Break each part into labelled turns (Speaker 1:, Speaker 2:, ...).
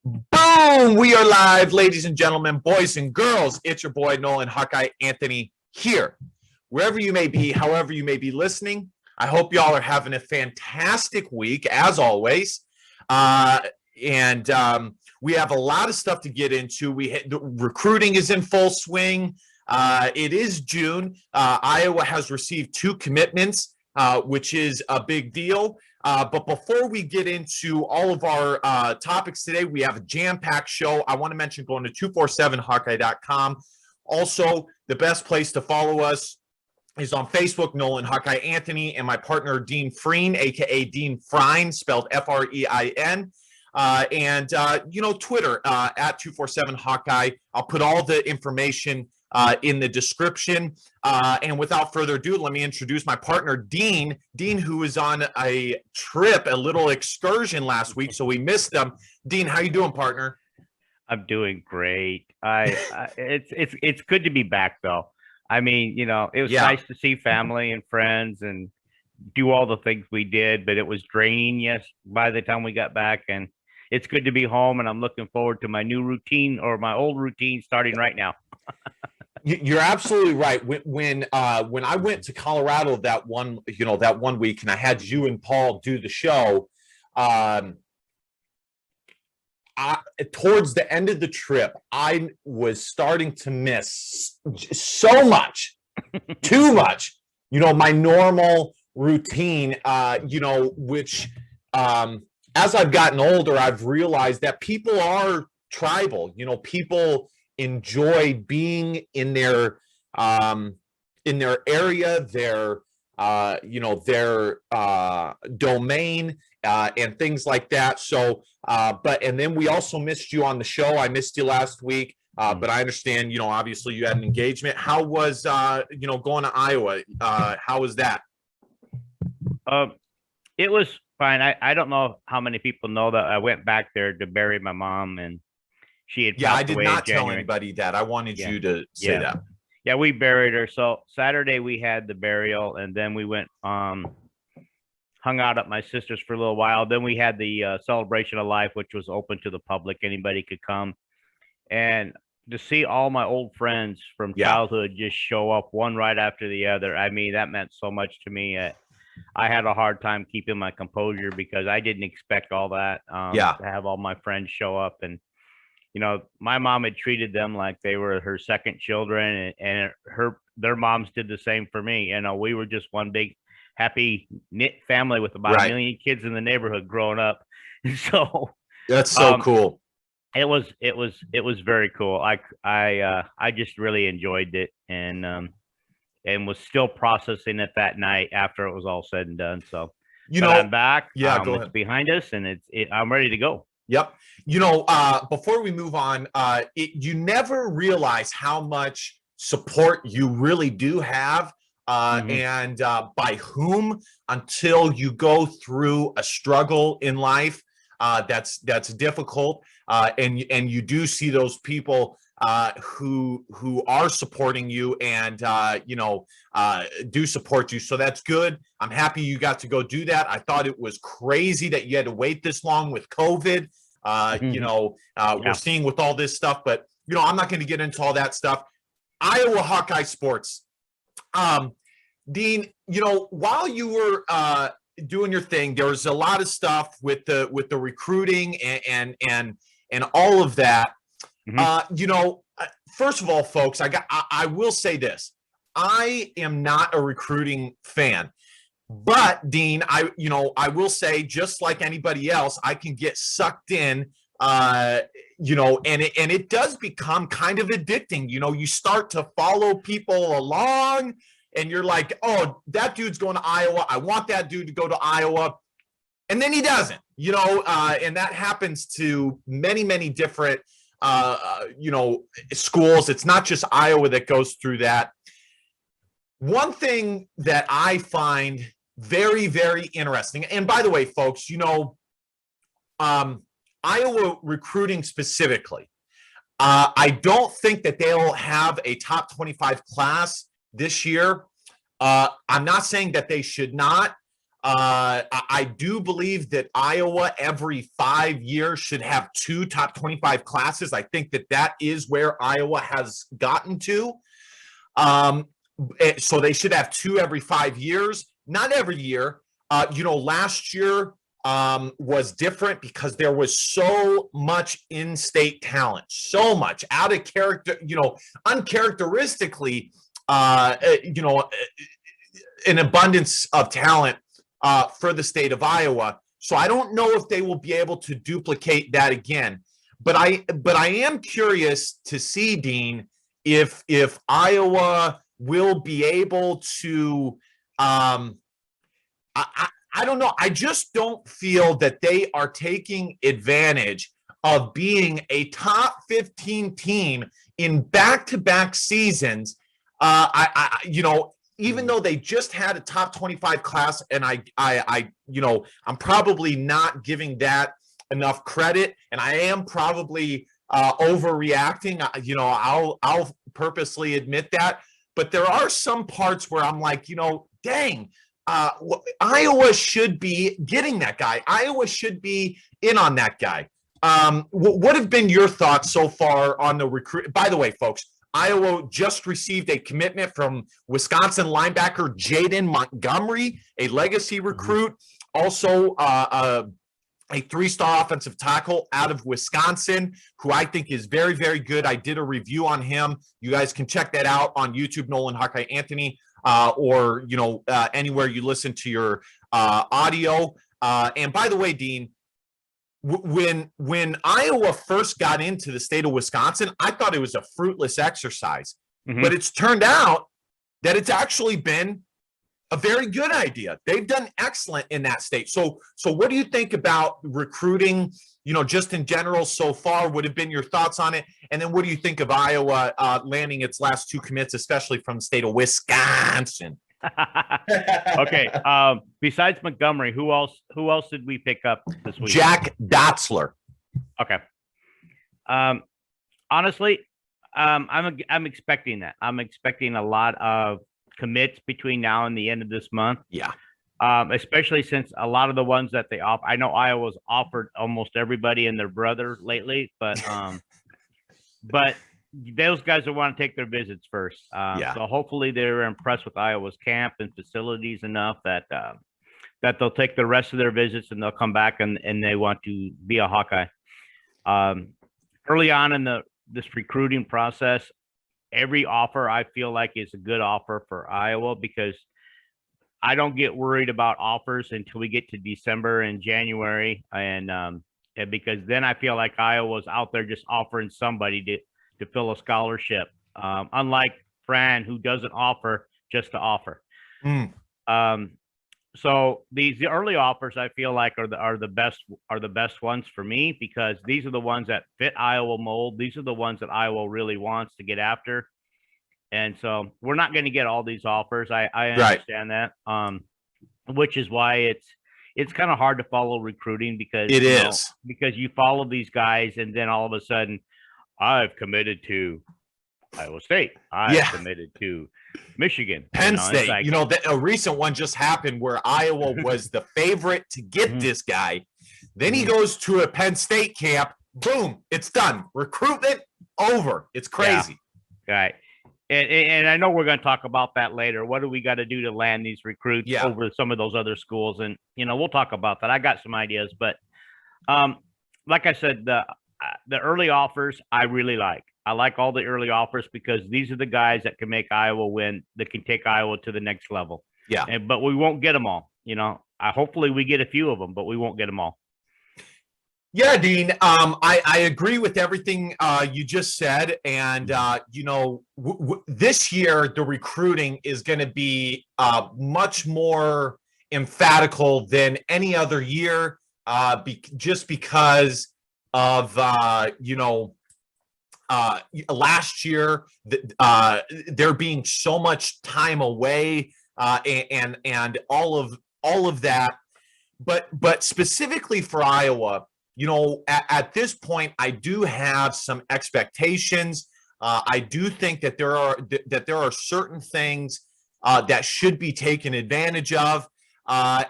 Speaker 1: Boom! We are live, ladies and gentlemen, boys and girls. It's your boy, Nolan Hawkeye Anthony here. Wherever you may be, however you may be listening, I hope y'all are having a fantastic week, as always. And we have a lot of stuff to get into. The recruiting is in full swing. It is June. Iowa has received 2 commitments, which is a big deal. But before we get into all of our topics today, we have a jam-packed show. I want to mention going to 247hawkeye.com. Also, the best place to follow us is on Facebook, Nolan Hawkeye Anthony, and my partner, Dean Freen, a.k.a. Dean Frine, spelled F-R-E-I-N. And Twitter, at 247hawkeye. I'll put all the information in the description. And without further ado, let me introduce my partner, Dean. Dean, who was on a trip, a little excursion last week, so we missed them. Dean, how you doing, partner?
Speaker 2: I'm doing great. It's good to be back, though. I mean, it was nice to see family and friends and do all the things we did, but it was draining, by the time we got back. And it's good to be home, and I'm looking forward to my new routine, or my old routine, starting right now.
Speaker 1: You're absolutely right. When I went to Colorado that one week, and I had you and Paul do the show, towards the end of the trip, I was starting to miss so much, too much. My normal routine. Which as I've gotten older, I've realized that people are tribal. People enjoy being in their area, their domain, and things like that. So and then we also missed you on the show. I missed you last week, but I understand, obviously you had an engagement. How was going to Iowa? How was that?
Speaker 2: It was fine. I don't know how many people know that I went back there to bury my mom, and she had
Speaker 1: I did not tell anybody that. I wanted you to say that.
Speaker 2: Yeah, we buried her. So Saturday we had the burial, and then we went hung out at my sister's for a little while. Then we had the celebration of life, which was open to the public. Anybody could come. And to see all my old friends from childhood just show up one right after the other, I mean, that meant so much to me. I had a hard time keeping my composure because I didn't expect all that, to have all my friends show up. And my mom had treated them like they were her second children, and their moms did the same for me. We were just one big happy knit family with about 1 million kids in the neighborhood growing up. So
Speaker 1: that's so cool.
Speaker 2: It was very cool. I just really enjoyed it, and was still processing it that night after it was all said and done. So I'm back.
Speaker 1: Go ahead.
Speaker 2: It's behind us, and I'm ready to go.
Speaker 1: Yep. Before we move on, you never realize how much support you really do have, and by whom, until you go through a struggle in life that's difficult, and you do see those people who are supporting you and do support you. So that's good. I'm happy you got to go do that. I thought it was crazy that you had to wait this long with COVID. We're seeing with all this stuff, but I'm not going to get into all that stuff. Iowa Hawkeye sports. Dean, while you were doing your thing, there was a lot of stuff with the recruiting and all of that. First of all, folks, I will say this. I am not a recruiting fan, but Dean, I will say, just like anybody else, I can get sucked in, and it does become kind of addicting. You start to follow people along, and you're like, oh, that dude's going to Iowa. I want that dude to go to Iowa. And then he doesn't, and that happens to many, many different schools. It's not just Iowa that goes through that. One thing that I find very, very interesting, and by the way, folks, Iowa recruiting specifically, I don't think that they'll have a top 25 class this year. I'm not saying that they should not. I do believe that Iowa every 5 years should have 2 top 25 classes. I think that is where Iowa has gotten to. So they should have 2 every 5 years, not every year. Last year was different because there was so much in-state talent, so much out of character, uncharacteristically, an abundance of talent for the state of Iowa. So I don't know if they will be able to duplicate that again. But I am curious to see, Dean, if Iowa will be able to. I don't know. I just don't feel that they are taking advantage of being a top 15 team in back-to-back seasons. Even though they just had a top 25 class, and I'm probably not giving that enough credit, and I am probably overreacting. I'll purposely admit that, but there are some parts where I'm like, dang, Iowa should be getting that guy. Iowa should be in on that guy. What have been your thoughts so far on the recruit? By the way, folks, Iowa just received a commitment from Wisconsin linebacker Jaden Montgomery, a legacy recruit. Also, a 3-star offensive tackle out of Wisconsin, who I think is very, very good. I did a review on him. You guys can check that out on YouTube, Nolan Hawkeye Anthony, or anywhere you listen to your audio. And by the way, Dean, when Iowa first got into the state of Wisconsin, I thought it was a fruitless exercise, but it's turned out that it's actually been a very good idea. They've done excellent in that state. So what do you think about recruiting, just in general so far? What have been your thoughts on it? And then what do you think of Iowa landing its last 2 commits, especially from the state of Wisconsin?
Speaker 2: Okay. Besides Montgomery, who else did we pick up this week?
Speaker 1: Jack Dotzler.
Speaker 2: Okay. Honestly, I'm expecting that. I'm expecting a lot of commits between now and the end of this month.
Speaker 1: Yeah.
Speaker 2: Especially since a lot of the ones that they offer, I know Iowa's offered almost everybody and their brother lately, but those guys will want to take their visits first. So hopefully they're impressed with Iowa's camp and facilities enough that they'll take the rest of their visits and they'll come back and they want to be a Hawkeye. Early on in this recruiting process, every offer I feel like is a good offer for Iowa, because I don't get worried about offers until we get to December and January, and because then I feel like Iowa's out there just offering somebody to fill a scholarship, unlike Fran, who doesn't offer just to offer. So the early offers I feel like are the best ones for me, because these are the ones that fit Iowa mold. These are the ones that Iowa really wants to get after. And so we're not going to get all these offers. I understand that. Which is why it's kind of hard to follow recruiting, because because you follow these guys and then all of a sudden I've committed to Iowa State. I've committed to Michigan.
Speaker 1: Penn State. Like, a recent one just happened where Iowa was the favorite to get this guy. Then he goes to a Penn State camp. Boom, it's done. Recruitment over. It's crazy.
Speaker 2: Yeah. Right. And I know we're going to talk about that later. What do we got to do to land these recruits over some of those other schools? And, we'll talk about that. I got some ideas, but like I said, the early offers I really like. I like all the early offers because these are the guys that can make Iowa win, that can take Iowa to the next level. Yeah. But we won't get them all. Hopefully we get a few of them, but we won't get them all.
Speaker 1: Yeah, Dean, I agree with everything you just said. And, this year, the recruiting is going to be much more emphatical than any other year, just because of, last year, there being so much time away and all of that. But specifically for Iowa, at this point, I do have some expectations. I do think that there are certain things that should be taken advantage of. I'll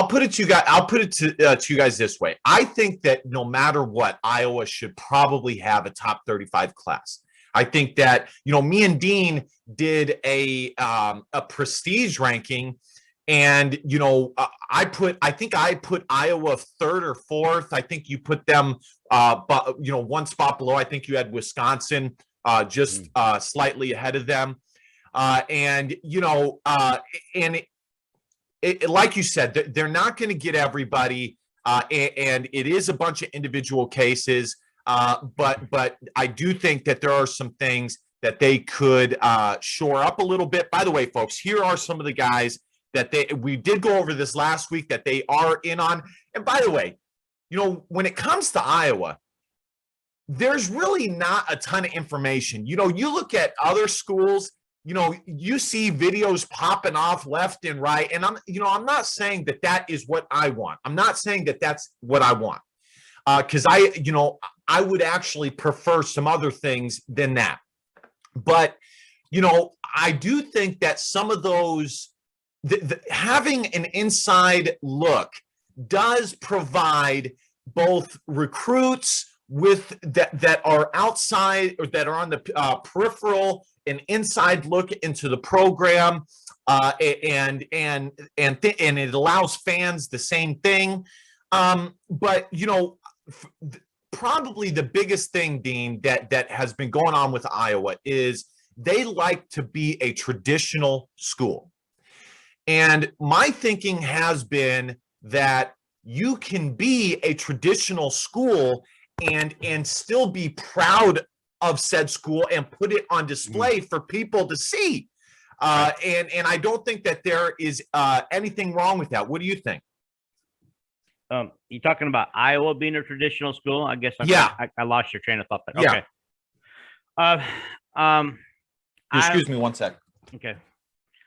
Speaker 1: put it to you guys. I'll put it to you guys this way. I think that no matter what, Iowa should probably have a top 35 class. I think that, me and Dean did a prestige ranking, and I think I put Iowa third or fourth. I think you put them one spot below. I think you had Wisconsin just slightly ahead of them. And like you said, they're not going to get everybody, and it is a bunch of individual cases. But I do think that there are some things that they could shore up a little bit. By the way, folks, here are some of the guys that we did go over this last week that they are in on. And by the way, when it comes to Iowa, there's really not a ton of information. You look at other schools, you see videos popping off left and right. And I'm not saying that is what I want. I'm not saying that that's what I want. Because I would actually prefer some other things than that. But, I do think that some of those, having an inside look does provide both recruits that are outside or that are on the peripheral, an inside look into the program, and it allows fans the same thing. But probably the biggest thing, Dean, that has been going on with Iowa is they like to be a traditional school. And my thinking has been that you can be a traditional school and still be proud of said school and put it on display for people to see. And I don't think that there is anything wrong with that. What do you think?
Speaker 2: You talking about Iowa being a traditional school? I guess I lost your train of thought there. Okay.
Speaker 1: Excuse me one sec.
Speaker 2: Okay.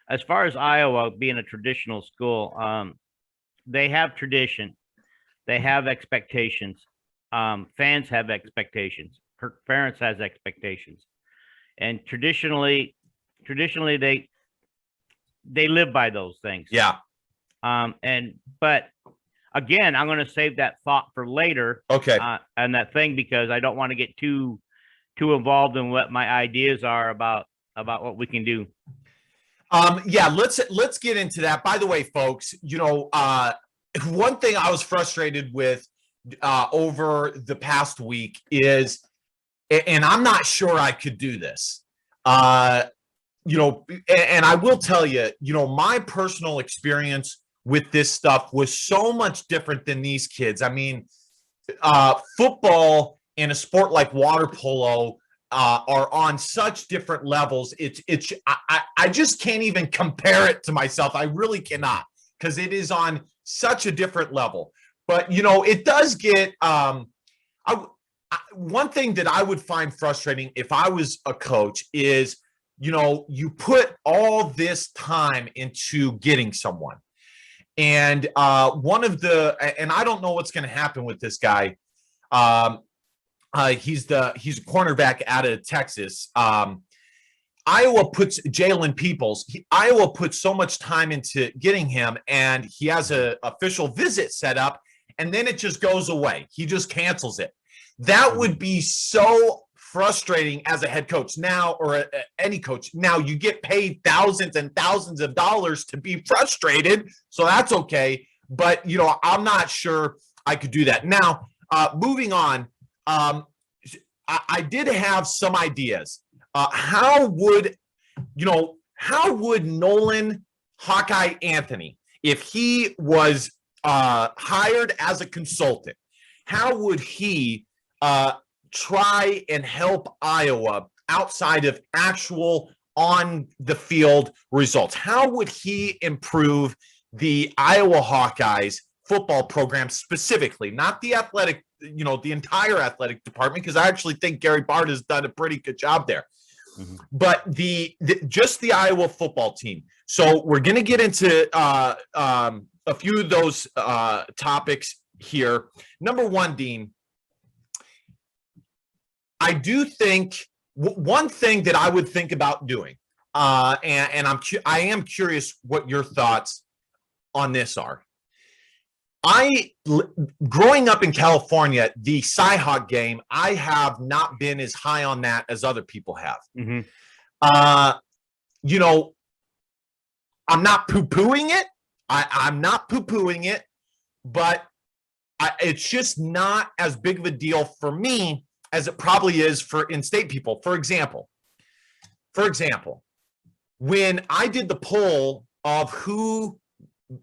Speaker 2: As far as Iowa being a traditional school, they have tradition. They have expectations. Fans have expectations. Parents has expectations. And traditionally they live by those things.
Speaker 1: Yeah.
Speaker 2: But again, I'm going to save that thought for later.
Speaker 1: Okay.
Speaker 2: And that thing, because I don't want to get too involved in what my ideas are about what we can do.
Speaker 1: Let's get into that. By the way, folks, one thing I was frustrated with over the past week is, and I'm not sure I could do this, and I will tell you, my personal experience with this stuff was so much different than these kids. I mean, football in a sport like water polo are on such different levels. I just can't even compare it to myself. I really cannot, because it is on such a different level. But it does get one thing that I would find frustrating if I was a coach is, you put all this time into getting someone. And and I don't know what's going to happen with this guy. He's a cornerback out of Texas. Iowa puts Jalen Peoples. Iowa puts so much time into getting him, and he has an official visit set up, and then it just goes away. He just cancels it. That would be so frustrating as a head coach now, or any coach. Now you get paid thousands and thousands of dollars to be frustrated, so that's okay. But I'm not sure I could do that. Now, moving on. I did have some ideas. How would Nolan Hawkeye Anthony, if he was hired as a consultant, how would he try and help Iowa outside of actual on the field results? How would he improve the Iowa Hawkeyes football program specifically, not the athletic, the entire athletic department, because I actually think Gary Bart has done a pretty good job there. Mm-hmm. But just the Iowa football team. So we're going to get into a few of those topics here. Number one, Dean, I do think one thing that I would think about doing And I am curious what your thoughts on this are. Growing up in California, the Cyhawk game, I have not been as high on that as other people have. You know, I'm not poo-pooing it. I'm not poo-pooing it, but it's just not as big of a deal for me as it probably is for in-state people. For example, when I did the poll of who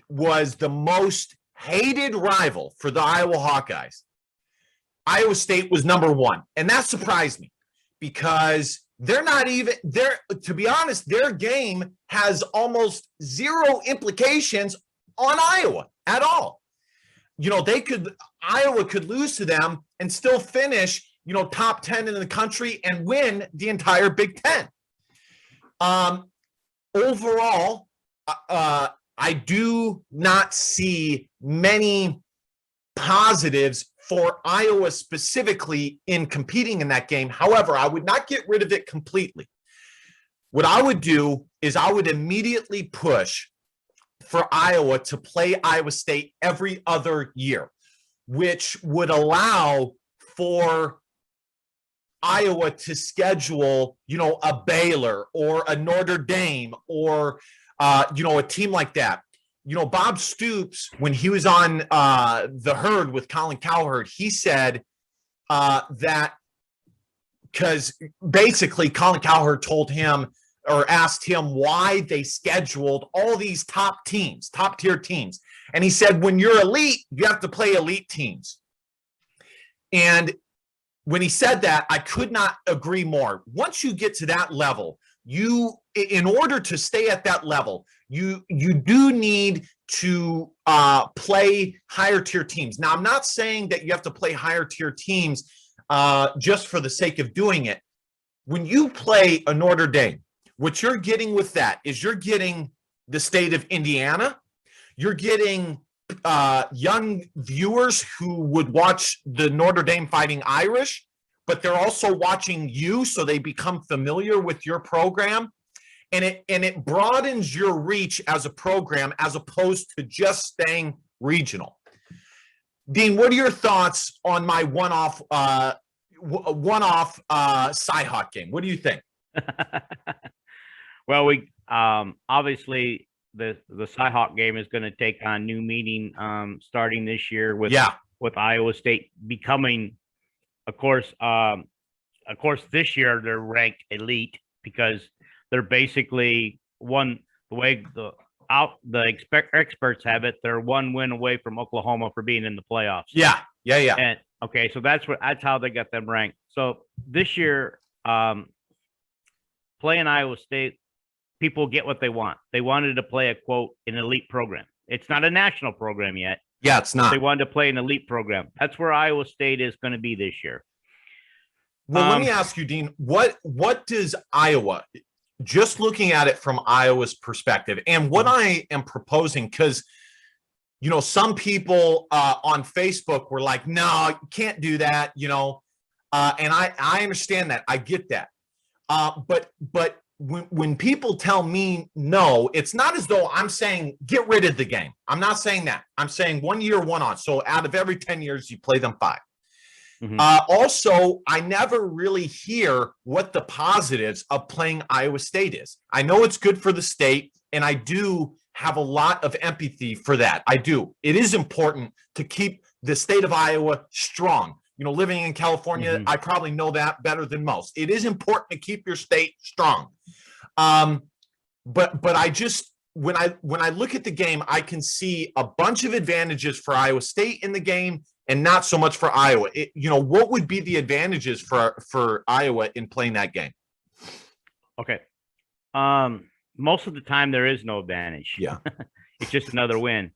Speaker 1: was the most hated rival for the Iowa Hawkeyes, Iowa State was number one. And that surprised me because they're not even there. To be honest, their game has almost zero implications on Iowa at all. You know, Iowa could lose to them and still finish, you know, top 10 in the country and win the entire Big Ten. Overall, I do not see many positives for Iowa specifically in competing in that game. However, I would not get rid of it completely. What I would do is I would immediately push for Iowa to play Iowa State every other year, which would allow for Iowa to schedule, you know, a Baylor or a Notre Dame or, you know, a team like that. You know, Bob Stoops, when he was on The Herd with Colin Cowherd, he said that because basically Colin Cowherd told him or asked him why they scheduled all these top tier teams. And he said, when you're elite, you have to play elite teams. And when he said that, I could not agree more. Once you get to that level, in order to stay at that level, you do need to play higher tier teams. Now, I'm not saying that you have to play higher tier teams just for the sake of doing it. When you play a Notre Dame, what you're getting with that is you're getting the state of Indiana. You're getting young viewers who would watch the Notre Dame Fighting Irish, but they're also watching you, so they become familiar with your program. And it broadens your reach as a program as opposed to just staying regional. Dean, what are your thoughts on my one-off Cyhawk game? What do you think?
Speaker 2: Well, we obviously the Cyhawk game is going to take on new meaning starting this year with Iowa State becoming, of course, this year they're ranked elite because they're basically the way the experts have it, they're one win away from Oklahoma for being in the playoffs.
Speaker 1: Yeah.
Speaker 2: And okay, so that's how they got them ranked. So this year, playing Iowa State, people get what they want. They wanted to play a quote an elite program. It's not a national program yet.
Speaker 1: Yeah, it's not.
Speaker 2: They wanted to play an elite program. That's where Iowa State is going to be this year.
Speaker 1: Well, let me ask you, Dean, what does Iowa, just looking at it from Iowa's perspective, and what I am proposing, because, you know, some people on Facebook were like, no, you can't do that, you know, and I understand that. I get that. But when people tell me no, it's not as though I'm saying get rid of the game. I'm not saying that. I'm saying 1 year, one on. So out of every 10 years, you play them 5. Also, I never really hear what the positives of playing Iowa State is. I know it's good for the state, and I do have a lot of empathy for that. I do. It is important to keep the state of Iowa strong. You know, living in California, I probably know that better than most. It is important to keep your state strong. But I just, when I look at the game, I can see a bunch of advantages for Iowa State in the game and not so much for Iowa. You know, what would be the advantages for Iowa in playing that game?
Speaker 2: Okay. Most of the time there is no advantage.
Speaker 1: Yeah.
Speaker 2: It's just another win.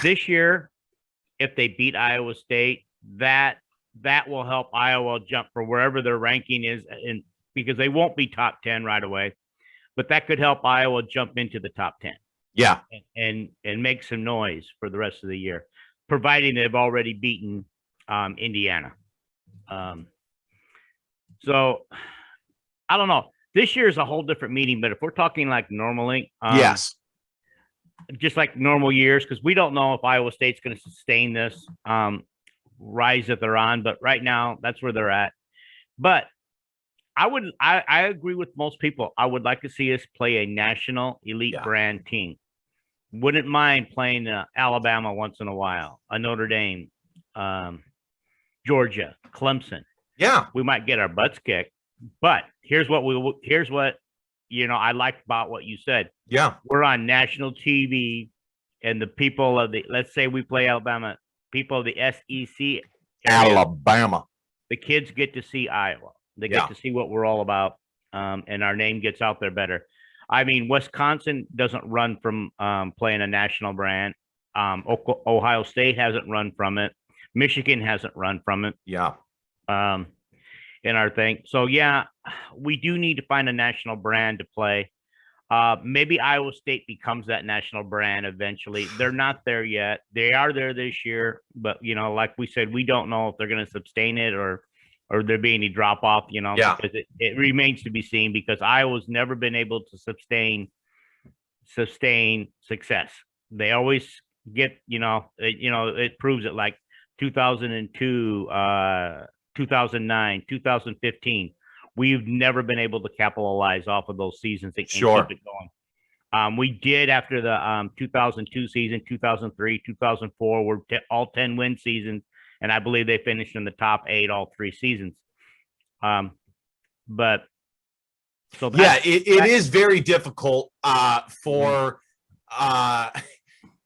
Speaker 2: This year, if they beat Iowa State, that will help Iowa jump for wherever their ranking is, and because they won't be top 10 right away, but that could help Iowa jump into the top 10.
Speaker 1: Yeah.
Speaker 2: And make some noise for the rest of the year, providing they've already beaten Indiana. So I don't know. This year is a whole different meeting, but if we're talking like normally,
Speaker 1: Yes.
Speaker 2: just like normal years, because we don't know if Iowa State's going to sustain this rise that they're on, but right now that's where they're at. But I agree with most people. I would like to see us play a national elite brand team. Wouldn't mind playing Alabama once in a while, a Notre Dame, Georgia, Clemson.
Speaker 1: Yeah,
Speaker 2: we might get our butts kicked, but here's what I liked about what you said.
Speaker 1: Yeah,
Speaker 2: we're on national TV, and the people of let's say we play Alabama, people of the SEC area,
Speaker 1: Alabama,
Speaker 2: the kids get to see Iowa. They get to see what we're all about, and our name gets out there better. I mean, Wisconsin doesn't run from playing a national brand. Ohio State hasn't run from it. Michigan hasn't run from it.
Speaker 1: Yeah.
Speaker 2: In our thing. So, we do need to find a national brand to play. Maybe Iowa State becomes that national brand eventually. They're not there yet. They are there this year, but, like we said, we don't know if they're going to sustain it or there be any drop off, because it remains to be seen, because Iowa's never been able to sustain success. They always get, it proves it, like 2002, 2009, 2015. We've never been able to capitalize off of those seasons and keep it going. We did after the 2002 season, 2003, 2004 were all 10-win seasons. And I believe they finished in the top 8 all 3 seasons. But so
Speaker 1: it is very difficult for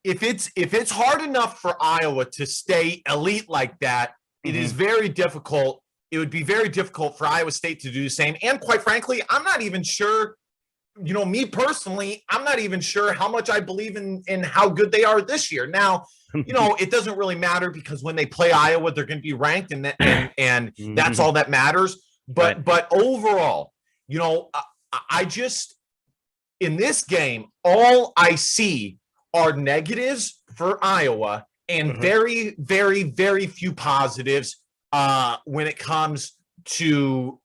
Speaker 1: if it's hard enough for Iowa to stay elite like that, it is very difficult. It would be very difficult for Iowa State to do the same. And quite frankly, I'm not even sure, me personally, I'm not even sure how much I believe in how good they are this year. Now, it doesn't really matter, because when they play Iowa, they're going to be ranked, and that's all that matters. But overall, I just, in this game, all I see are negatives for Iowa and very, very, very few positives when it comes to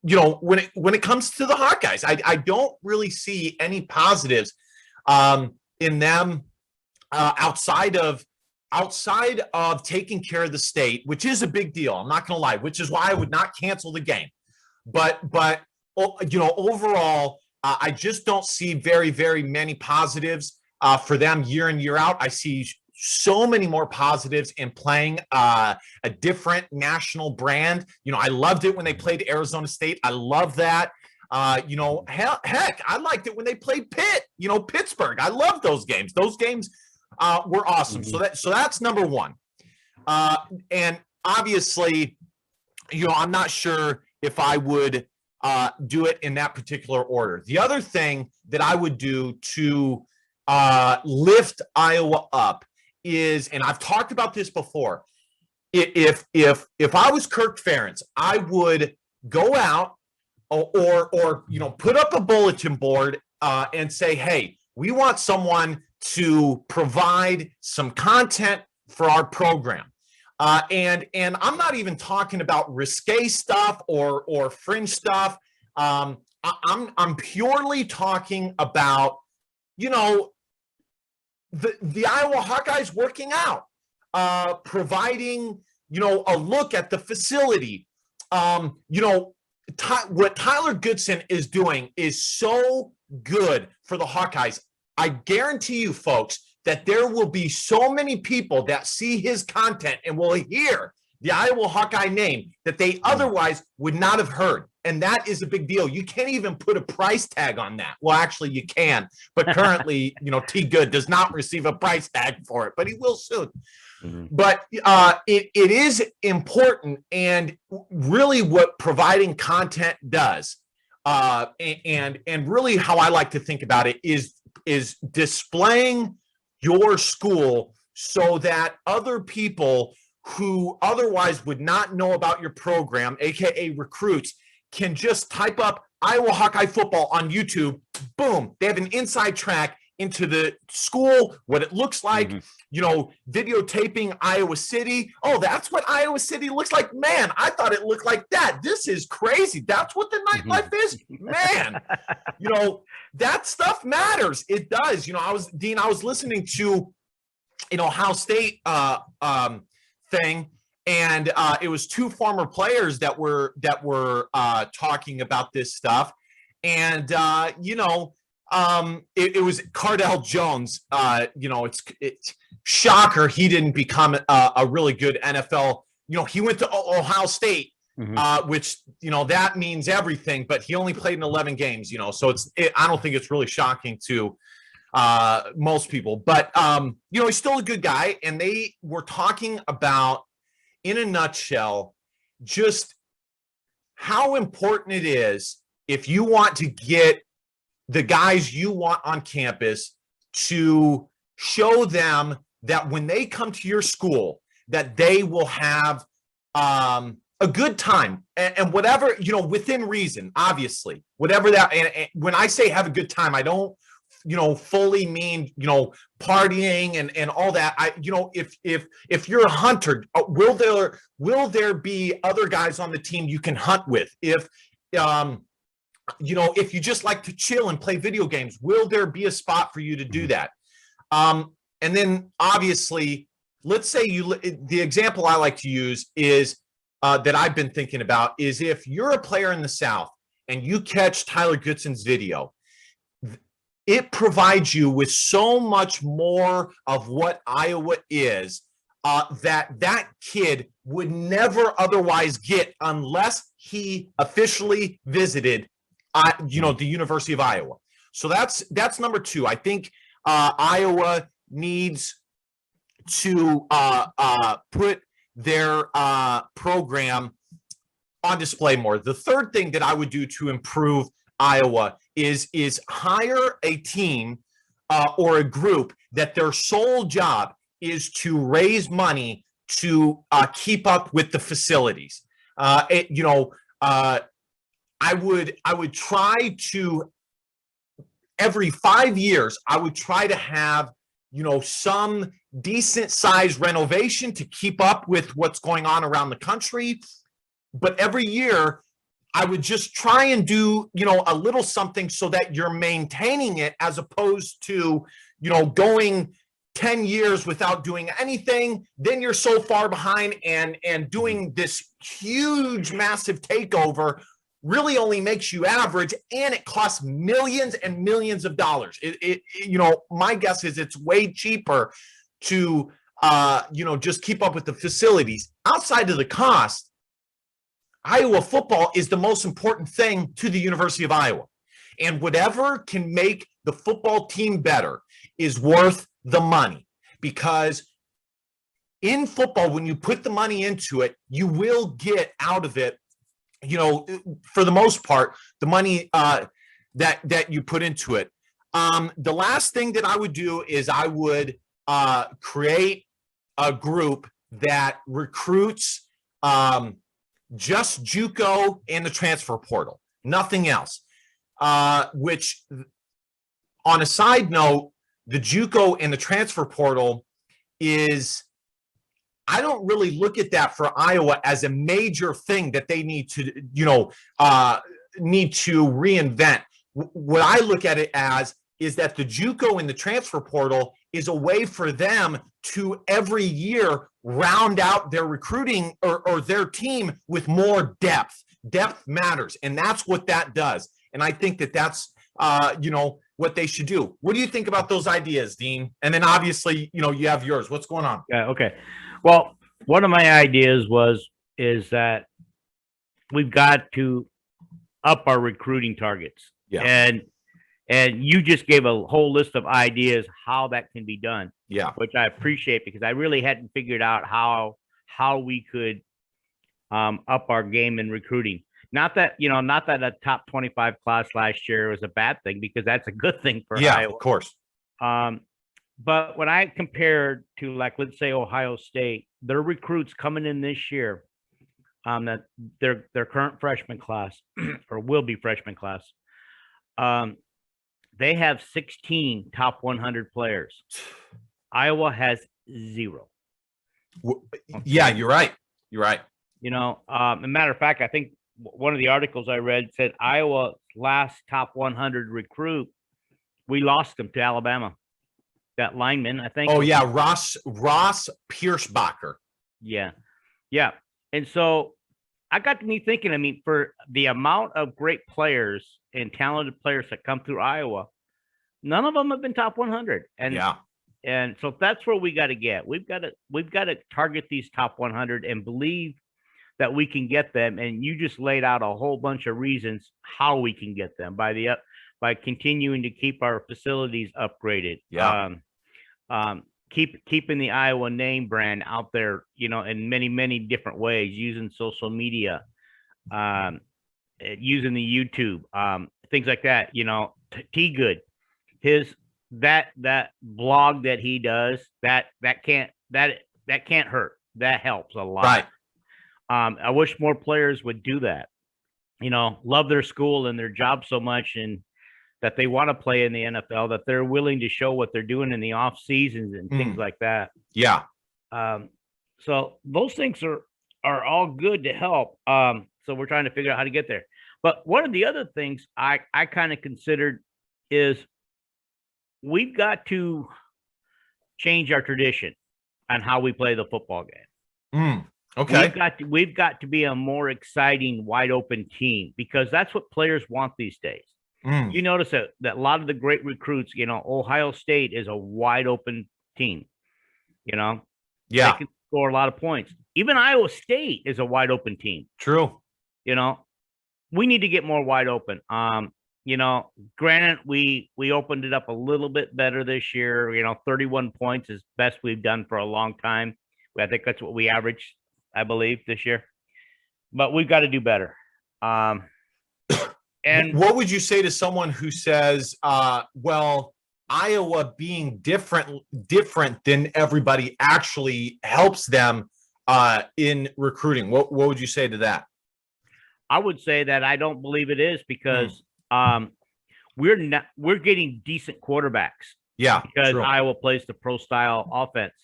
Speaker 1: when it comes to the Hawkeyes. I don't really see any positives in them. Outside of taking care of the state, which is a big deal, I'm not going to lie, which is why I would not cancel the game. But overall, I just don't see very, very many positives for them year in, year out. I see so many more positives in playing a different national brand. I loved it when they played Arizona State. I love that. Heck, I liked it when they played Pittsburgh. I love those games. Those games were awesome. So that's number one. And obviously, I'm not sure if I would do it in that particular order. The other thing that I would do to lift Iowa up is, and I've talked about this before, if I was Kirk Ferentz, I would go out or put up a bulletin board and say, hey, we want someone to provide some content for our program. And I'm not even talking about risque stuff or fringe stuff. I'm purely talking about, the Iowa Hawkeyes working out, providing, a look at the facility. What Tyler Goodson is doing is so good for the Hawkeyes. I guarantee you, folks, that there will be so many people that see his content and will hear the Iowa Hawkeye name that they otherwise would not have heard. And that is a big deal. You can't even put a price tag on that. Well, actually, you can. But currently, T. Good does not receive a price tag for it, but he will soon. But it is important, and really what providing content does, and really how I like to think about it is displaying your school so that other people who otherwise would not know about your program, aka recruits, can just type up Iowa Hawkeye football on YouTube. Boom, they have an inside track into the school, what it looks like,
Speaker 2: Mhm.
Speaker 1: videotaping Iowa City. Oh, that's what Iowa City looks like. Man, I thought it looked like that. This is crazy. That's what the nightlife is. Man, that stuff matters. It does. I was listening to Ohio State thing, and it was two former players that were talking about this stuff, and it was Cardell Jones. It's shocker he didn't become a really good NFL. He went to Ohio State, which that means everything, but he only played in 11 games. So I don't think it's really shocking to most people, but he's still a good guy, and they were talking about, in a nutshell, just how important it is if you want to get the guys you want on campus to show them that when they come to your school, that they will have a good time, and whatever, within reason, obviously, whatever that. And when I say have a good time, I don't fully mean partying and all that. If you're a hunter, will there be other guys on the team you can hunt with? If you just like to chill and play video games, will there be a spot for you to do that? And then obviously, let's say the example I like to use is that I've been thinking about is, if you're a player in the South and you catch Tyler Goodson's video, it provides you with so much more of what Iowa is that kid would never otherwise get unless he officially visited, the University of Iowa. So that's number two. I think Iowa needs to put their program on display more. The third thing that I would do to improve Iowa is hire a team or a group that their sole job is to raise money to keep up with the facilities. I would try to, every 5 years, I would try to have some decent size renovation to keep up with what's going on around the country. But every year, I would just try and do, a little something so that you're maintaining it, as opposed to, going 10 years without doing anything. Then you're so far behind, and doing this huge, massive takeover really only makes you average, and it costs millions and millions of dollars. My guess is it's way cheaper to, just keep up with the facilities. Outside of the cost, Iowa football is the most important thing to the University of Iowa. And whatever can make the football team better is worth the money. Because in football, when you put the money into it, you will get out of it, for the most part, the money that you put into it. The last thing that I would do is I would create a group that recruits just JUCO and the transfer portal, nothing else. Which, on a side note, the JUCO and the transfer portal is, I don't really look at that for Iowa as a major thing that they need to, reinvent. What I look at it as is that the JUCO and the transfer portal is a way for them to every year round out their recruiting or their team with more depth. Depth matters, and that's what that does. And I think that that's what they should do. What do you think about those ideas, Dean? And then obviously, you have yours. What's going on?
Speaker 2: Yeah. Okay. Well, one of my ideas is that we've got to up our recruiting targets.
Speaker 1: Yeah.
Speaker 2: And you just gave a whole list of ideas how that can be done.
Speaker 1: Yeah.
Speaker 2: Which I appreciate, because I really hadn't figured out how we could up our game in recruiting. Not that a top 25 class last year was a bad thing, because that's a good thing for Iowa.
Speaker 1: Yeah, of course.
Speaker 2: But when I compared to, like, let's say Ohio State, their recruits coming in this year, that their current freshman class or will be freshman class, They have 16 top 100 players. Iowa has 0.
Speaker 1: Yeah, you're right. You're right.
Speaker 2: You know, as a matter of fact, I think one of the articles I read said Iowa's last top 100 recruit, we lost him to Alabama. That lineman, I think.
Speaker 1: Oh yeah, Ross Piercebacher.
Speaker 2: Yeah. And so I got to me thinking, I mean, for the amount of great players and talented players that come through Iowa, none of them have been top 100. And so that's where we got to get. We've got to target these top 100 and believe that we can get them. And you just laid out a whole bunch of reasons how we can get them by continuing to keep our facilities upgraded.
Speaker 1: Yeah.
Speaker 2: Keeping the Iowa name brand out there, you know, in many, many different ways, using social media, using the YouTube, things like that, you know. T Good, that blog that he does, that can't hurt. That helps a lot.
Speaker 1: Right.
Speaker 2: I wish more players would do that, you know, love their school and their job so much, and that they want to play in the NFL, that they're willing to show what they're doing in the off seasons and things like that.
Speaker 1: Yeah.
Speaker 2: So those things are all good to help. So we're trying to figure out how to get there. But one of the other things I kind of considered is we've got to change our tradition on how we play the football game.
Speaker 1: Okay.
Speaker 2: We've got to be a more exciting, wide open team, because that's what players want these days. You notice that a lot of the great recruits, you know, Ohio State is a wide open team, you know.
Speaker 1: Yeah.
Speaker 2: They can score a lot of points. Even Iowa State is a wide open team.
Speaker 1: True.
Speaker 2: You know, we need to get more wide open. You know, granted, we opened it up a little bit better this year. You know, 31 points is best we've done for a long time. I think that's what we averaged, I believe, this year. But we've got to do better. And
Speaker 1: what would you say to someone who says, well, Iowa being different than everybody actually helps them in recruiting? What would you say to that?
Speaker 2: I would say that I don't believe it is, because we're getting decent quarterbacks.
Speaker 1: Yeah,
Speaker 2: because
Speaker 1: true.
Speaker 2: Iowa plays the pro style offense,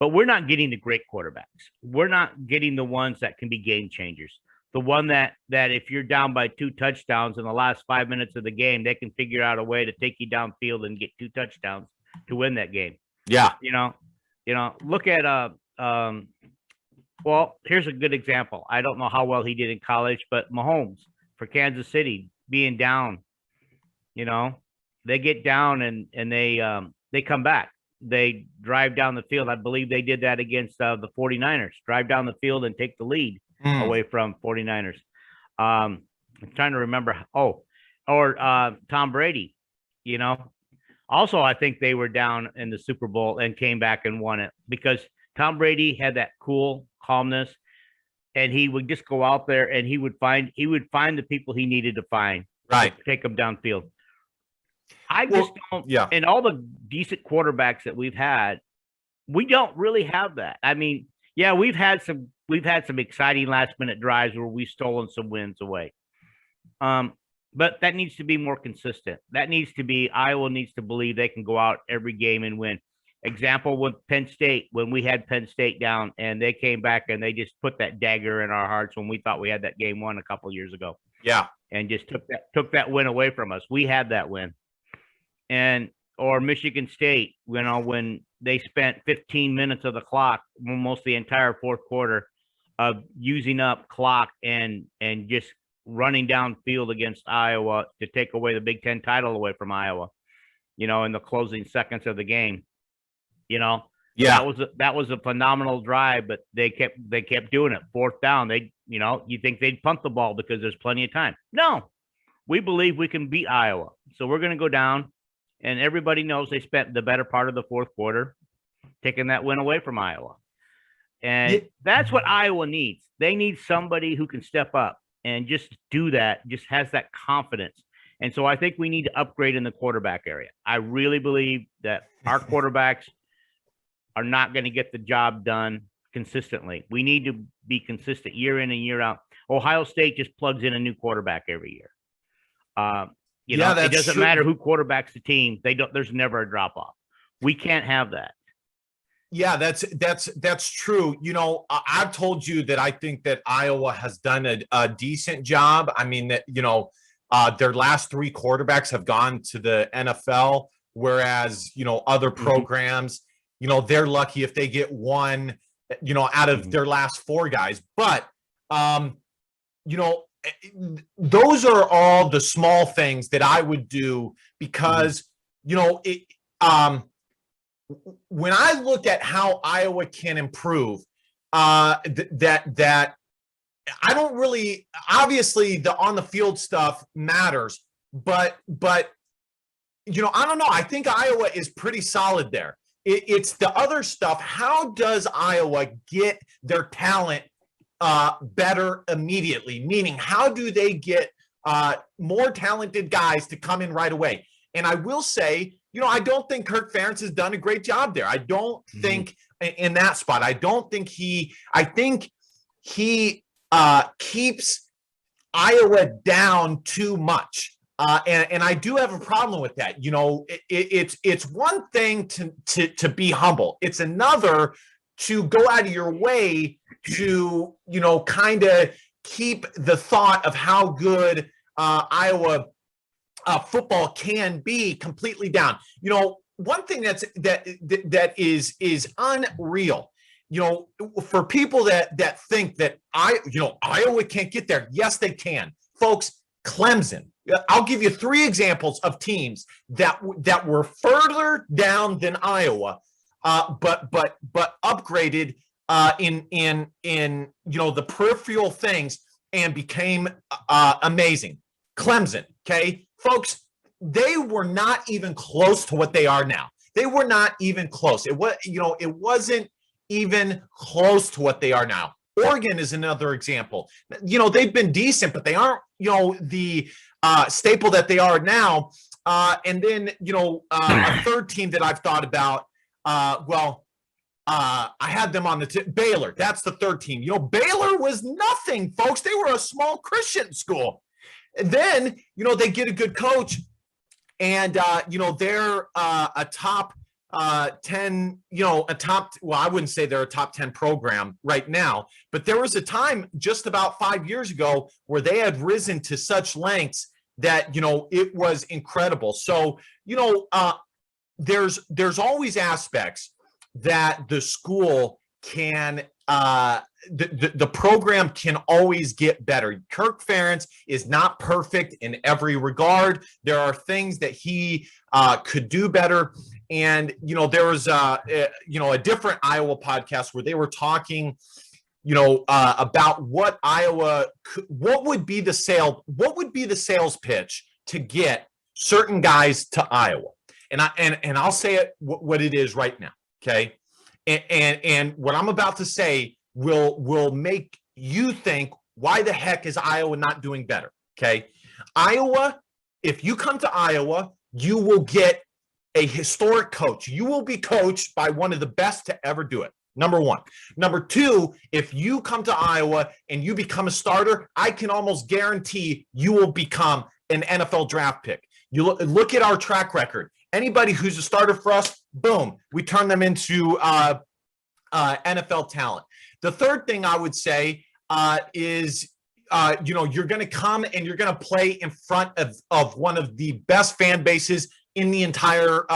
Speaker 2: but we're not getting the great quarterbacks. We're not getting the ones that can be game changers. The one that if you're down by 2 touchdowns in the last 5 minutes of the game, they can figure out a way to take you downfield and get 2 touchdowns to win that game.
Speaker 1: Yeah.
Speaker 2: You know, look at well, here's a good example. I don't know how well he did in college, but Mahomes for Kansas City being down, you know, they get down and they come back. They drive down the field. I believe they did that against the 49ers. Drive down the field and take the lead away from 49ers. I'm trying to remember. Or Tom Brady, you know. Also, I think they were down in the Super Bowl and came back and won it, because Tom Brady had that cool calmness, and he would just go out there and he would find the people he needed to find.
Speaker 1: Right.
Speaker 2: To take them downfield. I just don't.
Speaker 1: Yeah.
Speaker 2: And all the decent quarterbacks that we've had, we don't really have that. I mean, yeah, we've had some exciting last minute drives where we've stolen some wins away. But that needs to be more consistent. Iowa needs to believe they can go out every game and win. Example with Penn State, when we had Penn State down and they came back and they just put that dagger in our hearts when we thought we had that game won a couple of years ago.
Speaker 1: Yeah.
Speaker 2: And just took that win away from us. We had that win. Or Michigan State, you know, when they spent 15 minutes of the clock, almost the entire fourth quarter, of using up clock and just running downfield against Iowa to take away the Big Ten title away from Iowa, you know, in the closing seconds of the game, you know.
Speaker 1: Yeah.
Speaker 2: That was a phenomenal drive, but they kept doing it. Fourth down, you think they'd punt the ball because there's plenty of time. No, we believe we can beat Iowa. So we're going to go down, and everybody knows they spent the better part of the fourth quarter taking that win away from Iowa. And that's what Iowa needs. They need somebody who can step up and just do that, just has that confidence. And so I think we need to upgrade in the quarterback area. I really believe that our quarterbacks are not going to get the job done consistently. We need to be consistent year in and year out. Ohio State just plugs in a new quarterback every year. You
Speaker 1: Yeah,
Speaker 2: know, it
Speaker 1: that's
Speaker 2: doesn't
Speaker 1: true.
Speaker 2: matter who quarterbacks the team. There's never a drop off. We can't have that.
Speaker 1: Yeah, that's true. You know, I've told you that I think that Iowa has done a decent job. I mean, that their last three quarterbacks have gone to the NFL, whereas other programs, they're lucky if they get one, out of their last four guys. But those are all the small things that I would do because when I look at how Iowa can improve, that I don't really, obviously the on the field stuff matters, but I don't know. I think Iowa is pretty solid there. It's the other stuff. How does Iowa get their talent better immediately? Meaning, how do they get more talented guys to come in right away? And I will say, I don't think Kirk Ferentz has done a great job there. I don't think in that spot. I think he keeps Iowa down too much. And I do have a problem with that. It's one thing to be humble. It's another to go out of your way to, kind of keep the thought of how good Iowa football can be completely down. One thing that is unreal. For people that think that Iowa can't get there. Yes, they can, folks. Clemson. I'll give you three examples of teams that were further down than Iowa, but upgraded in the peripheral things and became amazing. Clemson, okay, folks, they were not even close to what they are now. They were not even close. It wasn't even close to what they are now. Oregon is another example. They've been decent, but they aren't, the staple that they are now. And then, a third team that I've thought about, I had them on the Baylor. That's the third team. Baylor was nothing, folks. They were a small Christian school. And then, they get a good coach and, they're a top 10, I wouldn't say they're a top 10 program right now, but there was a time just about 5 years ago where they had risen to such lengths that, it was incredible. So, there's always aspects that the school can, the program can always get better. Kirk Ferentz is not perfect in every regard. There are things that he could do better. And, there was a different Iowa podcast where they were talking, about what would be the sales pitch to get certain guys to Iowa. And I'll say it what it is right now. Okay. And what I'm about to say will make you think, why the heck is Iowa not doing better? Okay. Iowa, if you come to Iowa, you will get a historic coach. You will be coached by one of the best to ever do it. Number one. Number two, if you come to Iowa and you become a starter, I can almost guarantee you will become an NFL draft pick. You look at our track record. Anybody who's a starter for us, boom, we turn them into NFL talent. The third thing I would say is, you're going to come and you're going to play in front of one of the best fan bases in the entire,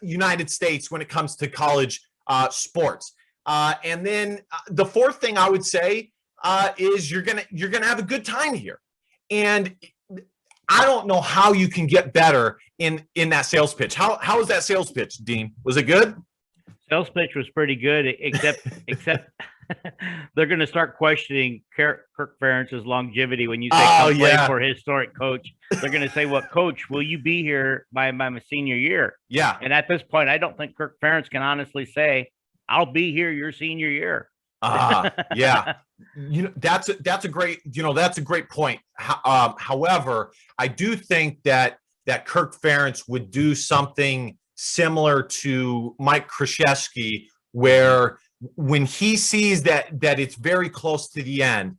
Speaker 1: United States when it comes to college sports. And then the fourth thing I would say is you're gonna have a good time here. And I don't know how you can get better in that sales pitch. How was that sales pitch, Dean? Was it good?
Speaker 2: Sales pitch was pretty good, except they're going to start questioning Kirk Ferentz's longevity when you say come play for a historic coach. They're going to say, "Well, coach, will you be here by my senior year?"
Speaker 1: Yeah.
Speaker 2: And at this point, I don't think Kirk Ferentz can honestly say, "I'll be here your senior year."
Speaker 1: Yeah. That's a great, that's a great point. However, I do think that Kirk Ferentz would do something similar to Mike Krzyzewski, where when he sees that it's very close to the end,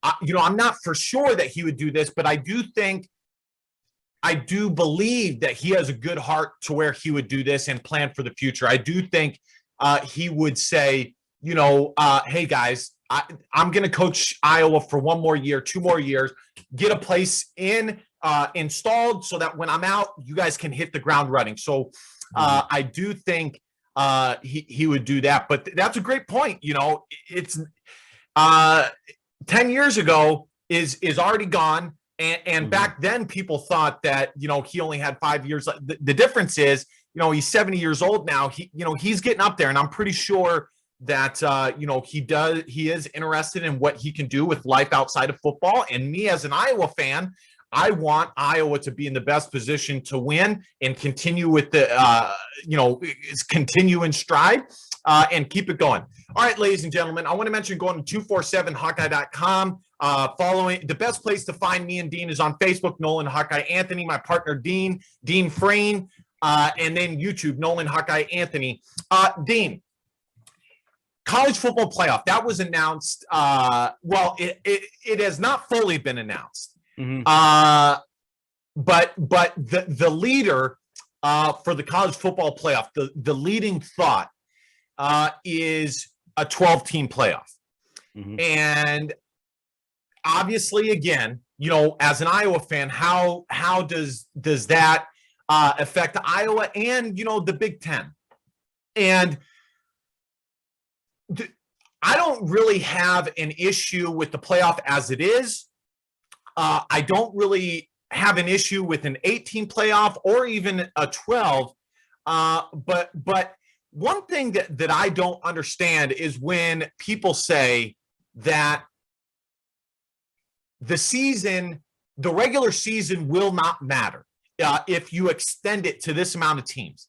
Speaker 1: I'm not for sure that he would do this, but I do believe that he has a good heart to where he would do this and plan for the future. I do think he would say, hey guys, I'm going to coach Iowa for 1 more year, 2 more years, get a place installed so that when I'm out, you guys can hit the ground running. So I do think he would do that. But that's a great point. It's 10 years ago is already gone. And back then, people thought that, he only had 5 years. The difference is, he's 70 years old now. He's getting up there. And I'm pretty sure that, he is interested in what he can do with life outside of football. And me as an Iowa fan, I want Iowa to be in the best position to win and continue with continue in stride and keep it going. All right, ladies and gentlemen, I want to mention going to 247hawkeye.com. Following the best place to find me and Dean is on Facebook, Nolan Hawkeye Anthony, my partner Dean Frayne, and then YouTube, Nolan Hawkeye Anthony. Dean, college football playoff, that was announced. It has not fully been announced. But the leader for the college football playoff, the leading thought is a 12-team playoff. And obviously, again, as an Iowa fan, how does that affect Iowa and the Big Ten? And I don't really have an issue with the playoff as it is. I don't really have an issue with an 18 playoff or even a 12. But one thing that I don't understand is when people say that the regular season will not matter if you extend it to this amount of teams.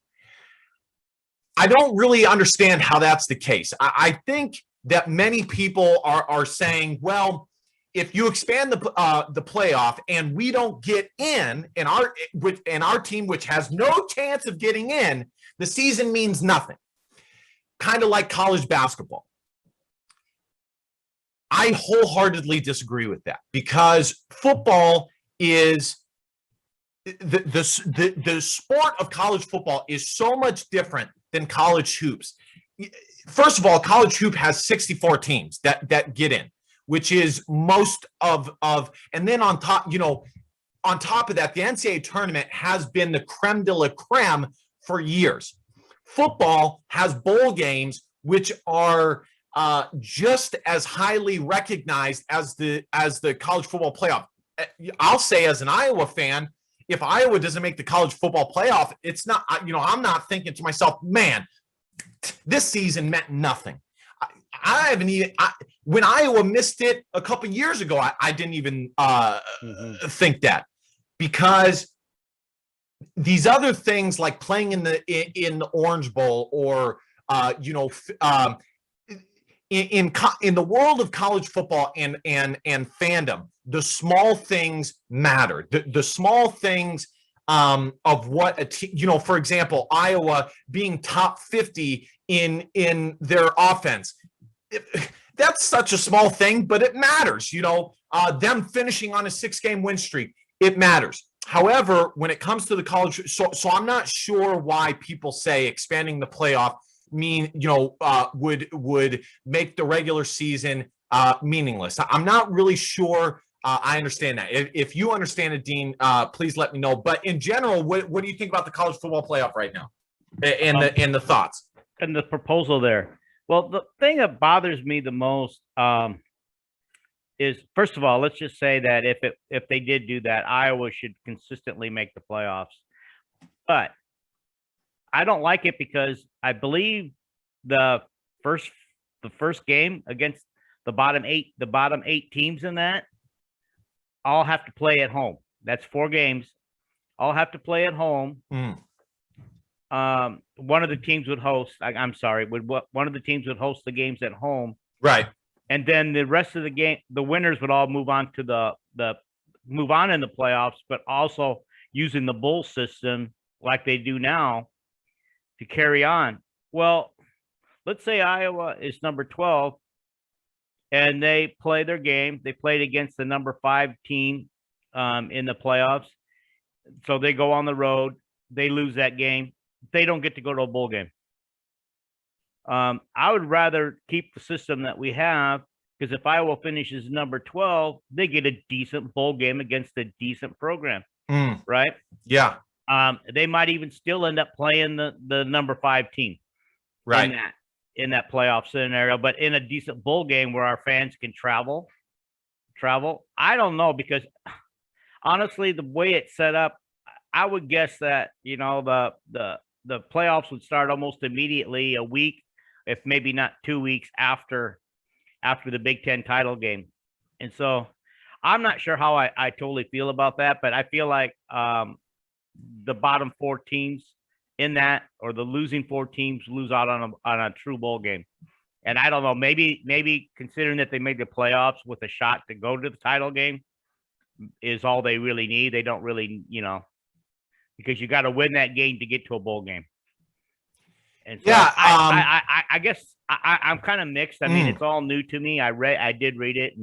Speaker 1: I don't really understand how that's the case. I think that many people are saying, well, if you expand the playoff and we don't get in our team, which has no chance of getting in, the season means nothing. Kind of like college basketball. I wholeheartedly disagree with that because football is the sport of college football is so much different than college hoops. First of all, college hoop has 64 teams that get in, which is most of, and then on top of that, the NCAA tournament has been the creme de la creme for years. Football has bowl games, which are just as highly recognized as the college football playoff. I'll say as an Iowa fan, if Iowa doesn't make the college football playoff, it's not, I'm not thinking to myself, man, this season meant nothing. I haven't even when Iowa missed it a couple years ago, I didn't even think that, because these other things like playing in the Orange Bowl or in the world of college football and fandom, the small things matter. The small things of what a team, for example, Iowa being top 50 in their offense. That's such a small thing, but it matters. Them finishing on a 6-game win streak, it matters. However, when it comes to the college, so I'm not sure why people say expanding the playoff would make the regular season meaningless. I'm not really sure. I understand that. If you understand it, Dean, please let me know. But in general, what do you think about the college football playoff right now, and the thoughts
Speaker 2: and the proposal there? Well, the thing that bothers me the most is, first of all, let's just say that if they did do that, Iowa should consistently make the playoffs. But I don't like it because I believe the first game against the bottom eight teams in that all have to play at home. That's 4 games. All have to play at home. One of the teams would host. One of the teams would host the games at home,
Speaker 1: right? And
Speaker 2: then the rest of the game, the winners would all move on to move on in the playoffs, but also using the bowl system like they do now to carry on. Well, let's say Iowa is number 12 and they play their game. They played against the number 5 team in the playoffs. So they go on the road. They lose that game. They don't get to go to a bowl game. I would rather keep the system that we have, because if Iowa finishes number 12, they get a decent bowl game against a decent program, right?
Speaker 1: Yeah.
Speaker 2: They might even still end up playing the number 5 team,
Speaker 1: right?
Speaker 2: In that playoff scenario, but in a decent bowl game where our fans can travel. I don't know, because honestly, the way it's set up, I would guess that the playoffs would start almost immediately, a week, if maybe not 2 weeks after the Big Ten title game. And so I'm not sure how I totally feel about that, but I feel like the bottom 4 teams in that, or the losing 4 teams, lose out on a true bowl game. And I don't know, maybe considering that they made the playoffs with a shot to go to the title game is all they really need. They don't really, because you got to win that game to get to a bowl game. And so I guess I'm kind of mixed. I mean, it's all new to me. I did read it,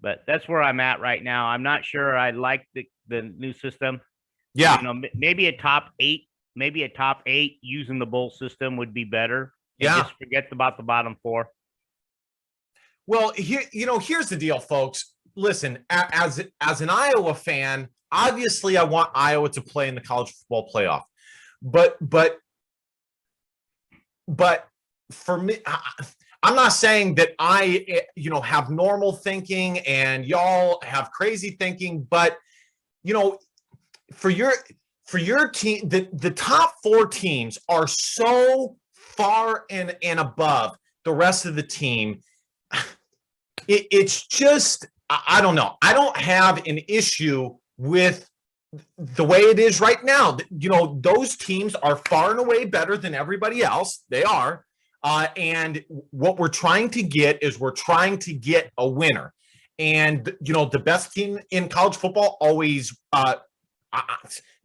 Speaker 2: but that's where I'm at right now. I'm not sure I like the new system.
Speaker 1: Yeah.
Speaker 2: Maybe a top 8 using the bowl system would be better.
Speaker 1: Yeah.
Speaker 2: Just forget about the bottom 4.
Speaker 1: Well, here's the deal, folks. Listen, as an Iowa fan, obviously I want Iowa to play in the college football playoff, but for me, I'm not saying that I, have normal thinking and y'all have crazy thinking, but for your team, the top 4 teams are so far and above the rest of the team. It's just, I don't know. I don't have an issue with the way it is right now. Those teams are far and away better than everybody else. They are. And what we're trying to get is a winner. And, the best team in college football always,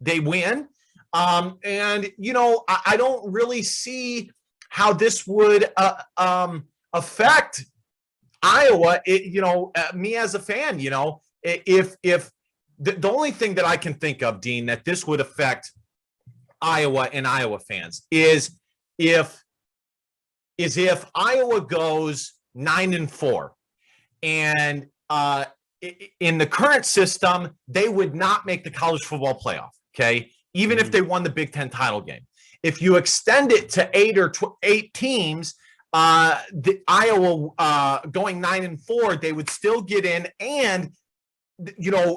Speaker 1: they win. And, I don't really see how this would affect Iowa. Me as a fan, if the only thing that I can think of, Dean, that this would affect Iowa and Iowa fans is if Iowa goes 9-4, and in the current system, they would not make the college football playoff. Okay, even if they won the Big Ten title game. If you extend it to 8 teams, the Iowa going 9-4, they would still get in. And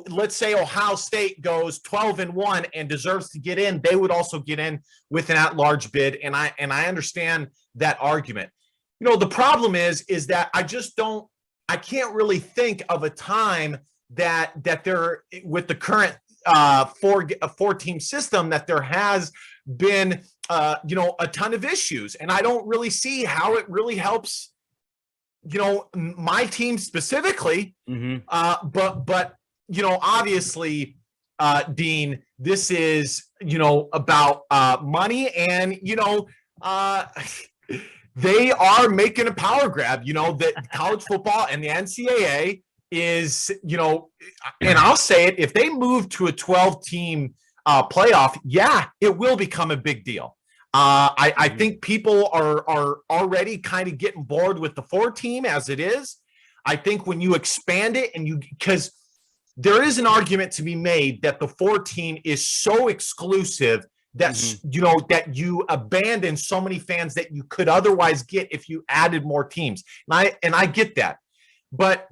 Speaker 1: let's say Ohio State goes 12-1 and deserves to get in, they would also get in with an at-large bid. And I understand that argument. The problem is that I can't really think of a time that there, with the current 4-team system, that there has been a ton of issues, and I don't really see how it really helps my team specifically. But obviously, Dean, this is about money, and they are making a power grab. That college football and the NCAA is, and I'll say it, if they move to a 12-team playoff, it will become a big deal. I think people are already kind of getting bored with the 4-team as it is. I think when you expand it, because there is an argument to be made that the 4-team is so exclusive that that you abandon so many fans that you could otherwise get if you added more teams. And I get that, but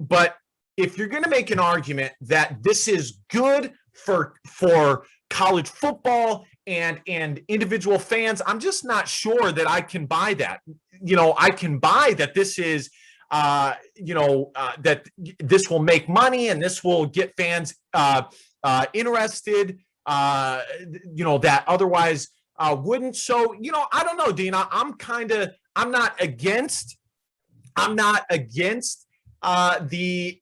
Speaker 1: if you're going to make an argument that this is good for college football and individual fans, I'm just not sure that I can buy that. I can buy that this is that this will make money and this will get fans interested, that otherwise wouldn't. So, I don't know, Dean. I'm not against the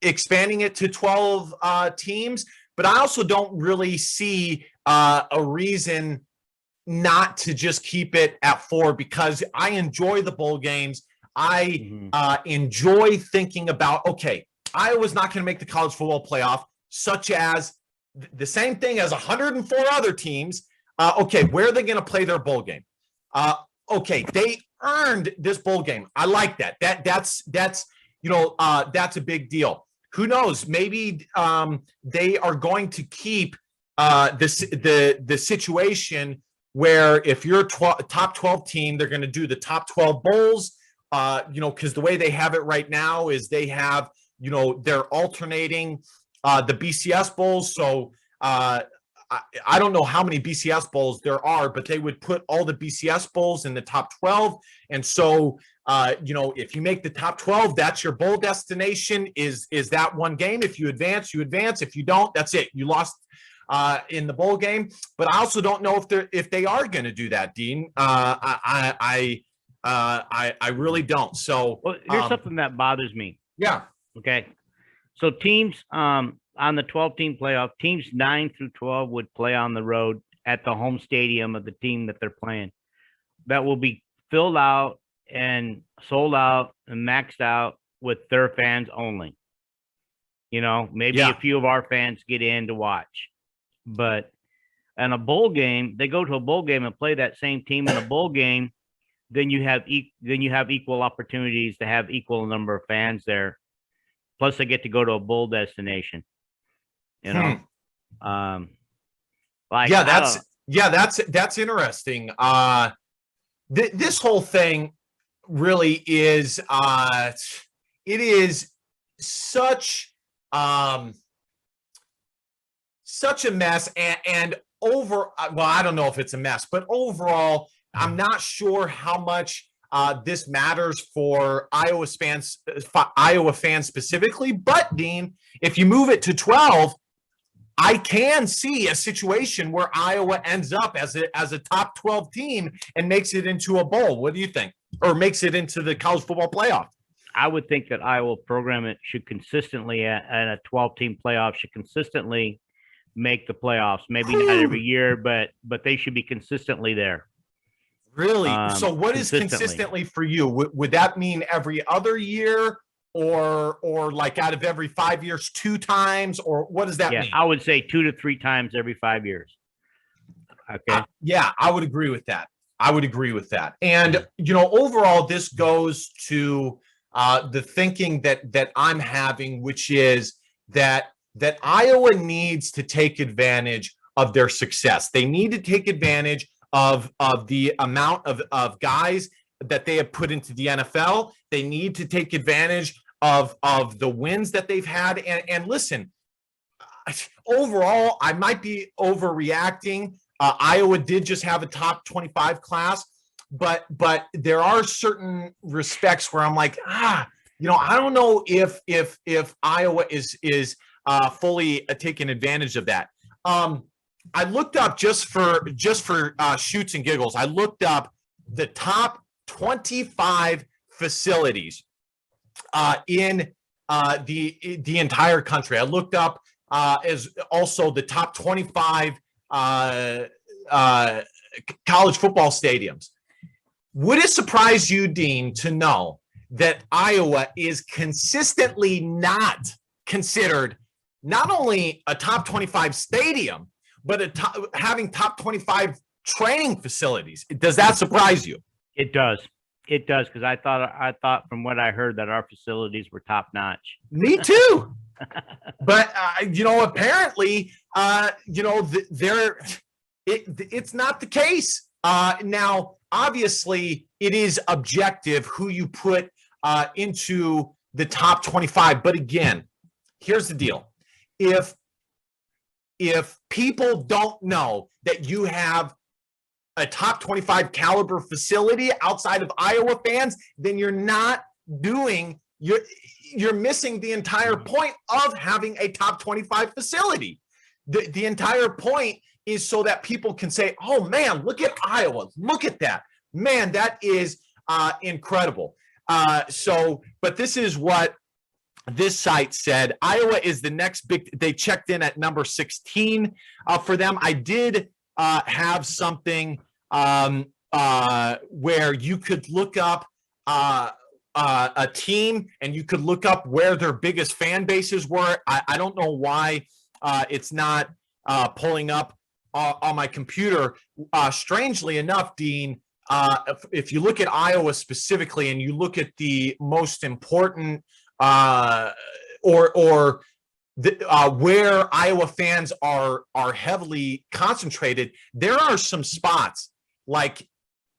Speaker 1: expanding it to 12 teams, but I also don't really see a reason not to just keep it at 4, because I enjoy the bowl games. I enjoy thinking about, okay, Iowa's not going to make the college football playoff, such as the same thing as 104 other teams. Okay, where are they going to play their bowl game? Okay, they earned this bowl game. I like that. That's a big deal. Who knows? Maybe they are going to keep the situation where if you're a top 12 team, they're going to do the top 12 bowls. Because the way they have it right now is they have, they're alternating the BCS bowls. So I don't know how many BCS bowls there are, but they would put all the BCS bowls in the top 12. And so, if you make the top 12, that's your bowl destination is that one game. If you advance, you advance. If you don't, that's it. You lost in the bowl game. But I also don't know if they are going to do that, Dean. I really don't. So
Speaker 2: here's something that bothers me.
Speaker 1: Yeah.
Speaker 2: Okay. So teams on the 12-team playoff, teams 9 through 12 would play on the road at the home stadium of the team that they're playing. That will be filled out and sold out and maxed out with their fans only. Maybe a few of our fans get in to watch. But in a bowl game, they go to a bowl game and play that same team in a bowl game. Then you have equal opportunities to have equal number of fans there. Plus, they get to go to a bowl destination. That's
Speaker 1: interesting. This whole thing really is it is such a mess, and I don't know if it's a mess, but overall, I'm not sure how much this matters for Iowa fans specifically. But Dean, if you move it to 12, I can see a situation where Iowa ends up as a top 12 team and makes it into a bowl. What do you think? Or makes it into the college football playoff?
Speaker 2: I would think that Iowa program should consistently at a 12-team playoff should consistently make the playoffs. Maybe not every year, but they should be consistently there.
Speaker 1: Really? So what is consistently for you? Would that mean every other year, or like out of every 5 years, 2 times, or what does that mean?
Speaker 2: I would say 2 to 3 times every 5 years. Okay.
Speaker 1: I would agree with that. And overall, this goes to the thinking that I'm having, which is that Iowa needs to take advantage of their success. They need to take advantage of the amount of guys that they have put into the NFL. They need to take advantage of the wins that they've had. And listen, overall, I might be overreacting. Iowa did just have a top 25 class, but there are certain respects where I'm like, I don't know if Iowa is fully taking advantage of that. I looked up just for shoots and giggles. I looked up the top 25 facilities in the entire country. I looked up as also the top 25 college football stadiums. Would it surprise you, Dean, to know that Iowa is consistently not considered not only a top 25 stadium, but having top 25 training facilities? Does that surprise you?
Speaker 2: It does. It does, because I thought from what I heard that our facilities were top notch.
Speaker 1: Me too. But apparently, it's not the case. Now, obviously, it is objective who you put into the top 25. But again, here's the deal: if people don't know that you have a top 25 caliber facility outside of Iowa fans, then you're missing the entire point of having a top 25 facility. The entire point is so that people can say, oh man, look at Iowa. Look at that. Man, that is incredible. But this is what this site said. Iowa is the next they checked in at number 16 for them. I did have something where you could look up a team and you could look up where their biggest fan bases were. I don't know why it's not pulling up on my computer. Strangely enough, Dean, if you look at Iowa specifically and you look at the most important where Iowa fans are heavily concentrated, there are some spots. Like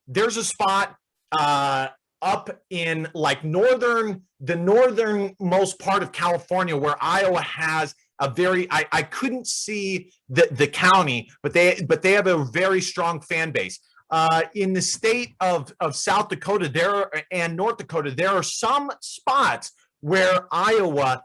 Speaker 1: there's a spot up in like the northernmost part of California where Iowa has a very I couldn't see the county, but they have a very strong fan base. In the state of South Dakota and North Dakota, there are some spots where Iowa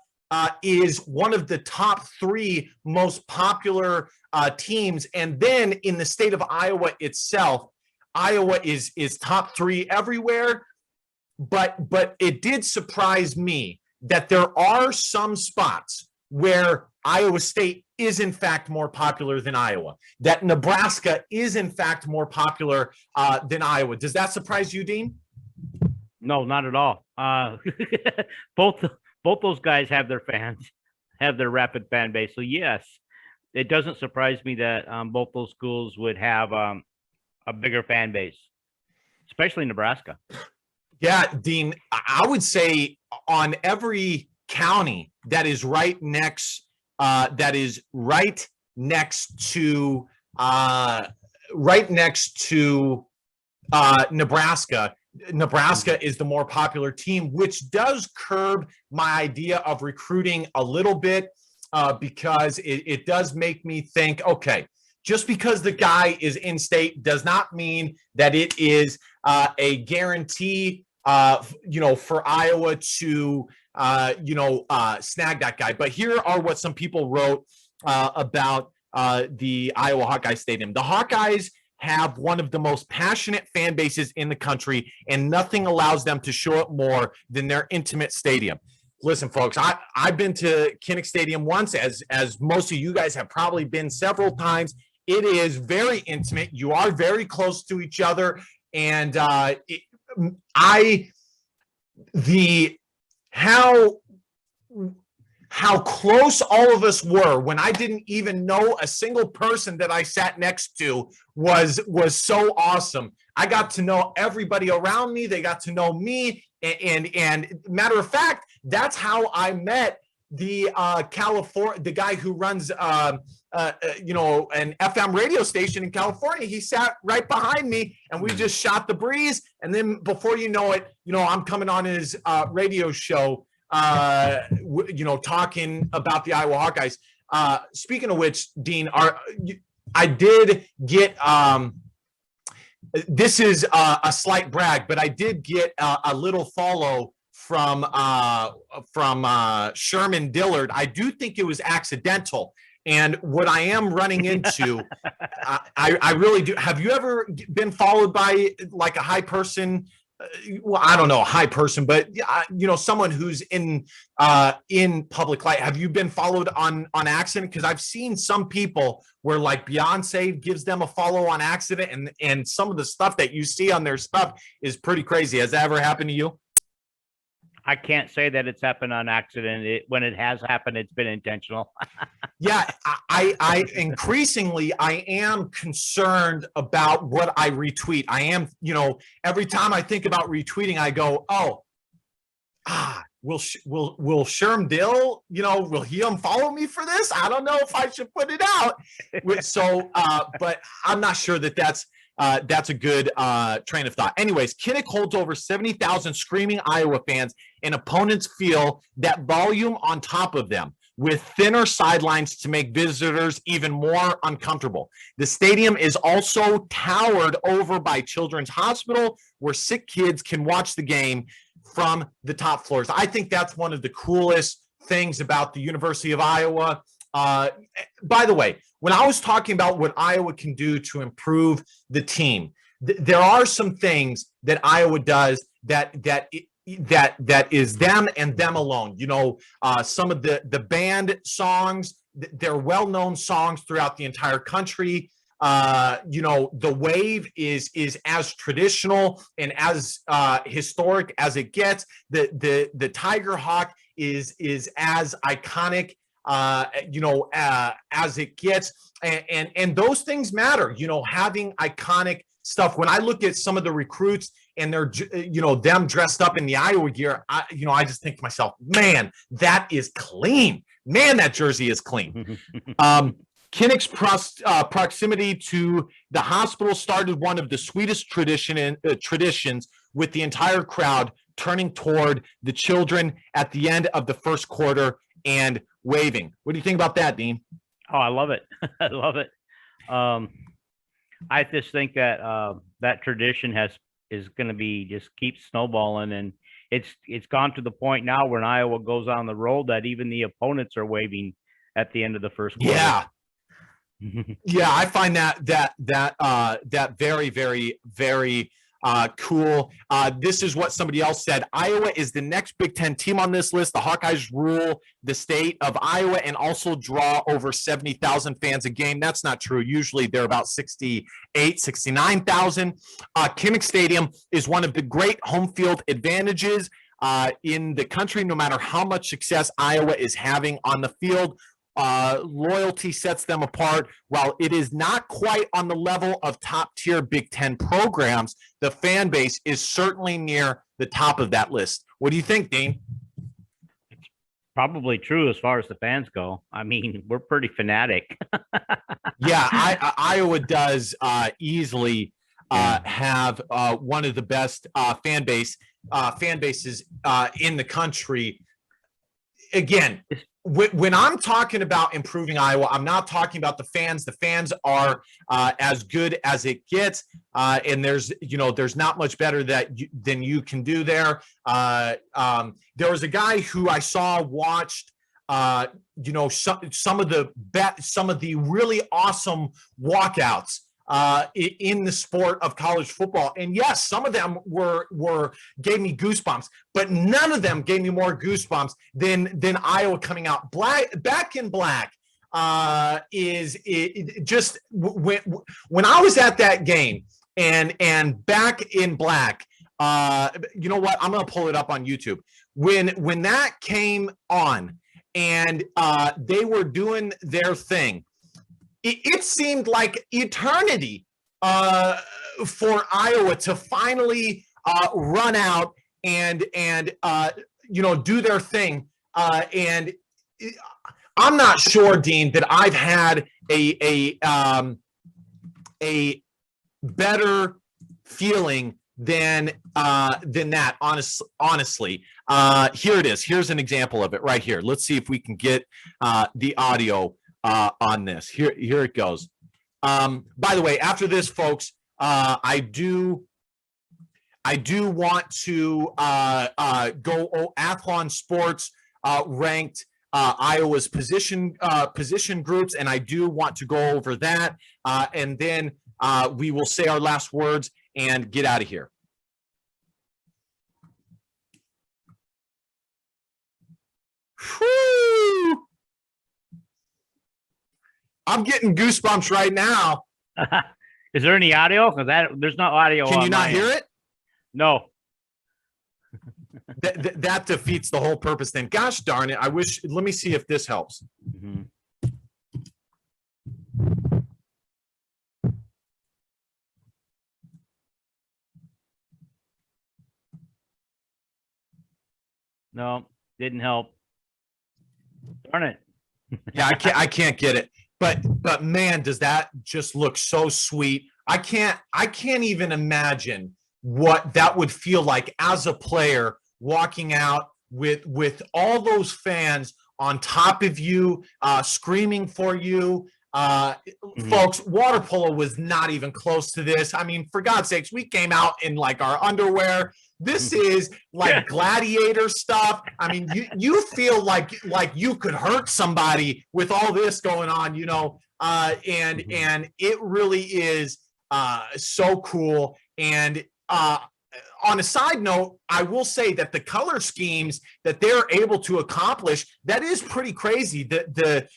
Speaker 1: is one of the top 3 most popular teams. And then in the state of Iowa itself, Iowa is top 3 everywhere. But it did surprise me that there are some spots where Iowa State is in fact more popular than Iowa, that Nebraska is in fact more popular than Iowa. Does that surprise you, Dean?
Speaker 2: No, not at all. Both those guys have their fans, have their rapid fan base. So yes, it doesn't surprise me that both those schools would have a bigger fan base, especially Nebraska.
Speaker 1: Yeah, Dean, I would say on every county that is right next to Nebraska. Nebraska is the more popular team, which does curb my idea of recruiting a little bit because it does make me think, okay, just because the guy is in state does not mean that it is a guarantee for Iowa to snag that guy. But here are what some people wrote about the Iowa Hawkeye Stadium. The Hawkeyes have one of the most passionate fan bases in the country, and nothing allows them to show it more than their intimate stadium. Listen, folks, I've been to Kinnick Stadium once, as most of you guys have probably been several times. It is very intimate. You are very close to each other, and how close all of us were when I didn't even know a single person that I sat next to was so awesome. I got to know everybody around me. They got to know me. And matter of fact, that's how I met the guy who runs an FM radio station in California. He sat right behind me and we just shot the breeze. And then before you know it, I'm coming on his radio show, talking about the Iowa Hawkeyes. Speaking of which, Dean, I did get, this is a slight brag, but I did get a little follow from Sherman Dillard. I do think it was accidental. And what I am running into, I really do. Have you ever been followed by like a high person? Well, I don't know, a high person, but someone who's in public light. Have you been followed on accident? Because I've seen some people where like Beyonce gives them a follow on accident, and some of the stuff that you see on their stuff is pretty crazy. Has that ever happened to you?
Speaker 2: I can't say that it's happened on accident. When it has happened, it's been intentional.
Speaker 1: Yeah, I increasingly I am concerned about what I retweet. I am, every time I think about retweeting, I go, will Sherm Dill, will he unfollow me for this? I don't know if I should put it out. So, but I'm not sure that's a good train of thought. Anyways, Kinnick holds over 70,000 screaming Iowa fans, and opponents feel that volume on top of them, with thinner sidelines to make visitors even more uncomfortable. The stadium is also towered over by Children's Hospital, where sick kids can watch the game from the top floors. I think that's one of the coolest things about the University of Iowa. By the way, when I was talking about what Iowa can do to improve the team, there are some things that Iowa does that is them and them alone. Some of the band songs, they're well-known songs throughout the entire country. The wave is as traditional and as historic as it gets. The Tiger Hawk is as iconic as it gets, and those things matter. Having iconic stuff. When I look at some of the recruits and they're them dressed up in the Iowa gear, I just think to myself, man, that is clean. Man, that jersey is clean. Kinnick's proximity to the hospital started one of the sweetest traditions, with the entire crowd turning toward the children at the end of the first quarter and waving. What do you think about that, Dean?
Speaker 2: Oh, I love it. I love it. I just think that that tradition is going to be just keep snowballing, and it's gone to the point now when Iowa goes on the road that even the opponents are waving at the end of the first quarter.
Speaker 1: Yeah. Yeah, I find that very, very, very cool. This is what somebody else said. Iowa is the next Big Ten team on this list. The Hawkeyes rule the state of Iowa and also draw over 70,000 fans a game. That's not true. Usually they're about 68, 69,000. Kinnick Stadium is one of the great home field advantages in the country, no matter how much success Iowa is having on the field. Loyalty sets them apart. While it is not quite on the level of top-tier Big Ten programs, the fan base is certainly near the top of that list. What do you think, Dean?
Speaker 2: It's probably true as far as the fans go. I mean, we're pretty fanatic.
Speaker 1: Yeah, Iowa does easily have one of the best fan bases in the country. Again, when I'm talking about improving Iowa, I'm not talking about the fans. The fans are as good as it gets, and there's not much better than you can do there. There was a guy who I saw watched some of the really awesome walkouts in the sport of college football. And yes, some of them gave me goosebumps, but none of them gave me more goosebumps than Iowa coming out back in black. Is just when I was at that game and back in black, you know what? I'm going to pull it up on YouTube. When that came on and they were doing their thing, it seemed like eternity for Iowa to finally run out and do their thing. And I'm not sure, Dean, that I've had a better feeling than that. Honestly, here it is. Here's an example of it right here. Let's see if we can get the audio on this. Here it goes. By the way, after this, folks, I do want to go Athlon Sports ranked Iowa's position groups, and I do want to go over that, and then we will say our last words and get out of here. Whew. I'm getting goosebumps right now.
Speaker 2: Is there any audio? Because there's no audio.
Speaker 1: Can you not hear it?
Speaker 2: No.
Speaker 1: That defeats the whole purpose then. Gosh darn it. Let me see if this helps.
Speaker 2: Mm-hmm. No, didn't help. Darn it.
Speaker 1: Yeah, I can't get it. But man, does that just look so sweet. I can't even imagine what that would feel like as a player walking out with all those fans on top of you, screaming for you. Folks, water polo was not even close to this. I mean, for God's sakes, we came out in like our underwear. This is like gladiator stuff. I mean, you feel like you could hurt somebody with all this going on, and it really is so cool. And on a side note, I will say that the color schemes that they're able to accomplish, that is pretty crazy. That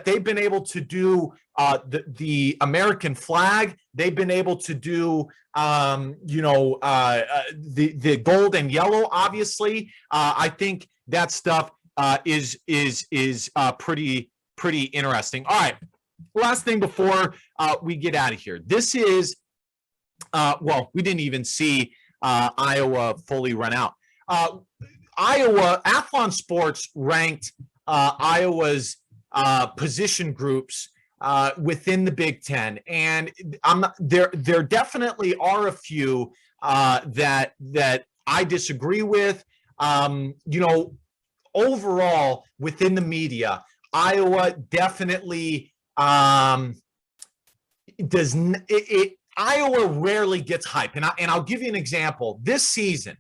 Speaker 1: they've been able to do the American flag. They've been able to do, the gold and yellow. Obviously, I think that stuff is pretty interesting. All right, last thing before we get out of here. This is we didn't even see Iowa fully run out. Iowa Athlon Sports ranked Iowa's position groups within the Big Ten, and there definitely are a few that I disagree with. Overall within the media, Iowa definitely does it. Iowa rarely gets hype, and I'll give you an example. This season,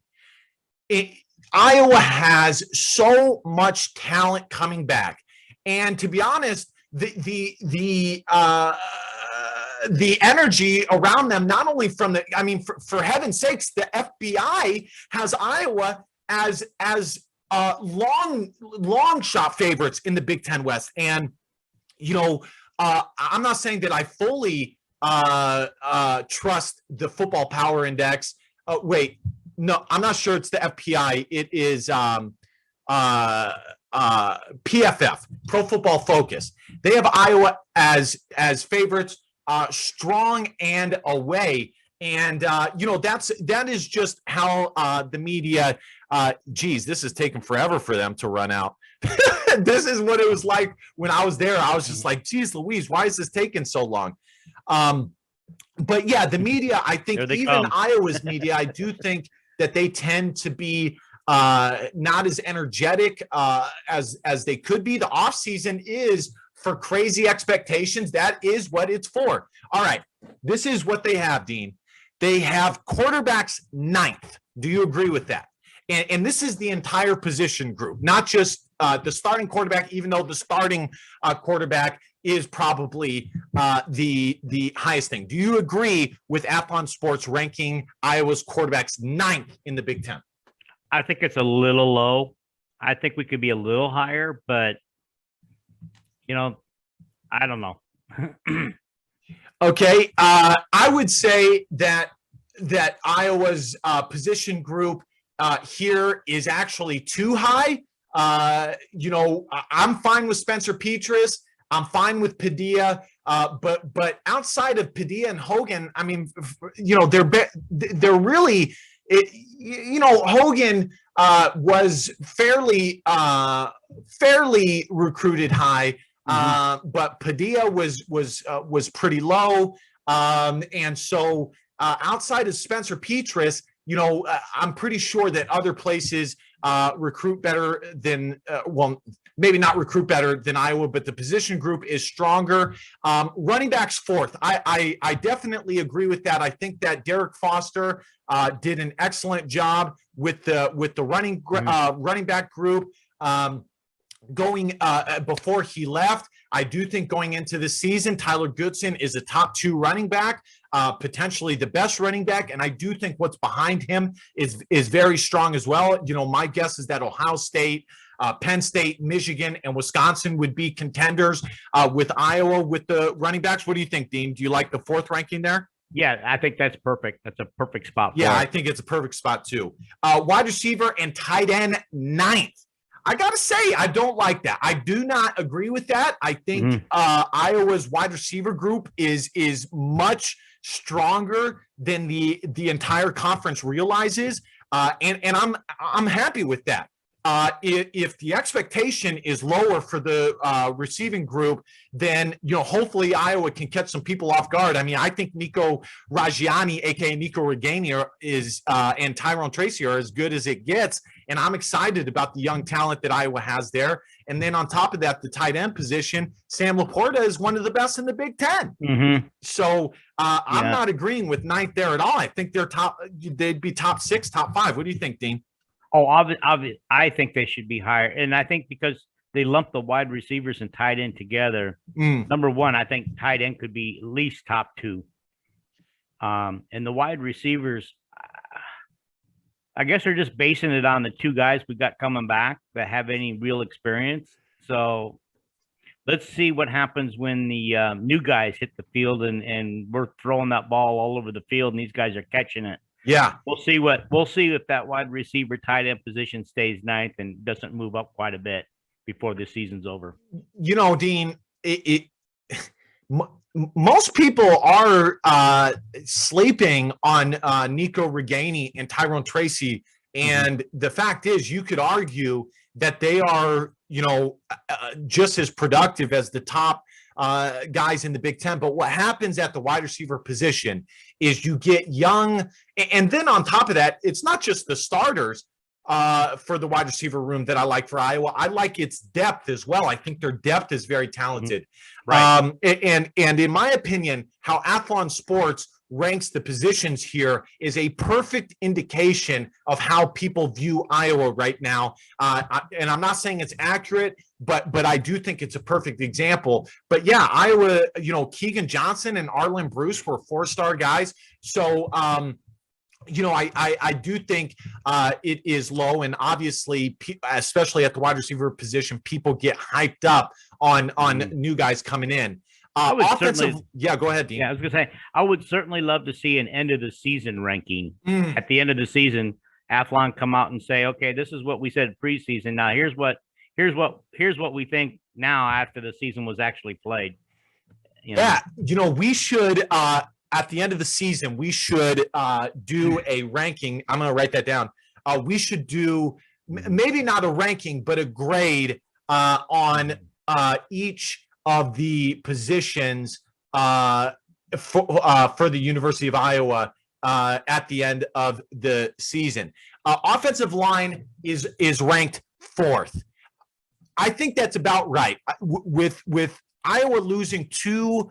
Speaker 1: Iowa has so much talent coming back, and to be honest, the energy around them, not only from for heaven's sakes, the FBI has Iowa as long shot favorites in the Big Ten West, and I'm not saying that I fully trust the Football Power Index. Wait, no, I'm not sure it's the FPI. It is PFF, Pro Football Focus. They have Iowa as favorites, strong and away. And that is just how the media. This is taking forever for them to run out. This is what it was like when I was there. I was just like, geez, Louise, why is this taking so long? But yeah, the media, I think even Iowa's media, I do think that they tend to be not as energetic as they could be. The offseason is for crazy expectations. That is what it's for. All right, this is what they have, Dean. They have quarterbacks 9th. Do you agree with that? And this is the entire position group, not just the starting quarterback, even though the starting quarterback is probably the highest thing. Do you agree with Athlon Sports ranking Iowa's quarterbacks 9th in the Big Ten?
Speaker 2: I think it's a little low. I think we could be a little higher, but I don't know.
Speaker 1: Okay, I would say that Iowa's position group here is actually too high. I'm fine with Spencer Petras. I'm fine with Padilla, but outside of Padilla and Hogan, I mean, they're really, Hogan was fairly recruited high, but Padilla was pretty low, and so outside of Spencer Petras, I'm pretty sure that other places recruit better than, maybe not recruit better than Iowa, but the position group is stronger. Running backs 4th. I definitely agree with that. I think that Derek Foster did an excellent job with the running back group going before he left. I do think going into the season, Tyler Goodson is a top 2 running back, potentially the best running back. And I do think what's behind him is very strong as well. My guess is that Ohio State, Penn State, Michigan, and Wisconsin would be contenders with Iowa with the running backs. What do you think, Dean? Do you like the 4th ranking there?
Speaker 2: Yeah, I think that's perfect. That's a perfect spot.
Speaker 1: Yeah, I think it's a perfect spot too. Wide receiver and tight end 9th. I got to say, I don't like that. I do not agree with that. I think Iowa's wide receiver group is much stronger than the entire conference realizes, and I'm happy with that. If the expectation is lower for the receiving group, then hopefully Iowa can catch some people off guard. I mean, I think Nico Raggiani, aka Nico Regani, and Tyrone Tracy are as good as it gets, and I'm excited about the young talent that Iowa has there. And then on top of that, the tight end position, Sam Laporta is one of the best in the Big Ten. So I'm not agreeing with 9th there at all. I think they'd be top 6, top 5. What do you think, Dean?
Speaker 2: Oh, obviously, I think they should be higher. And I think because they lump the wide receivers and tight end together, number one, I think tight end could be at least top 2. And the wide receivers, I guess they're just basing it on the 2 guys we got coming back that have any real experience. So let's see what happens when the new guys hit the field and we're throwing that ball all over the field and these guys are catching it.
Speaker 1: Yeah.
Speaker 2: We'll see if that wide receiver tight end position stays ninth and doesn't move up quite a bit before the season's over.
Speaker 1: Dean, most people are sleeping on Nico Reganey and Tyrone Tracy. And the fact is, you could argue that they are, just as productive as the top guys in the Big Ten. But what happens at the wide receiver position is you get young. And then on top of that, it's not just the starters for the wide receiver room that I like for Iowa. I like its depth as well. I think their depth is very talented.
Speaker 2: Right.
Speaker 1: And in my opinion, how Athlon Sports ranks the positions here is a perfect indication of how people view Iowa right now. And I'm not saying it's accurate, but I do think it's a perfect example. But yeah, Iowa, Keegan Johnson and Arlen Bruce were 4-star guys. So, I do think it is low, and obviously, especially at the wide receiver position, people get hyped up on new guys coming in.
Speaker 2: Go
Speaker 1: ahead, Dean.
Speaker 2: Yeah, I was gonna say I would certainly love to see an end of the season ranking. At the end of the season, Athlon come out and say, okay, this is what we said preseason. Now here's what we think now after the season was actually played.
Speaker 1: Yeah, we should at the end of the season, we should do a ranking. I'm going to write that down. We should do maybe not a ranking, but a grade on each of the positions for the University of Iowa at the end of the season. Offensive line is ranked 4th. I think that's about right. With Iowa losing 2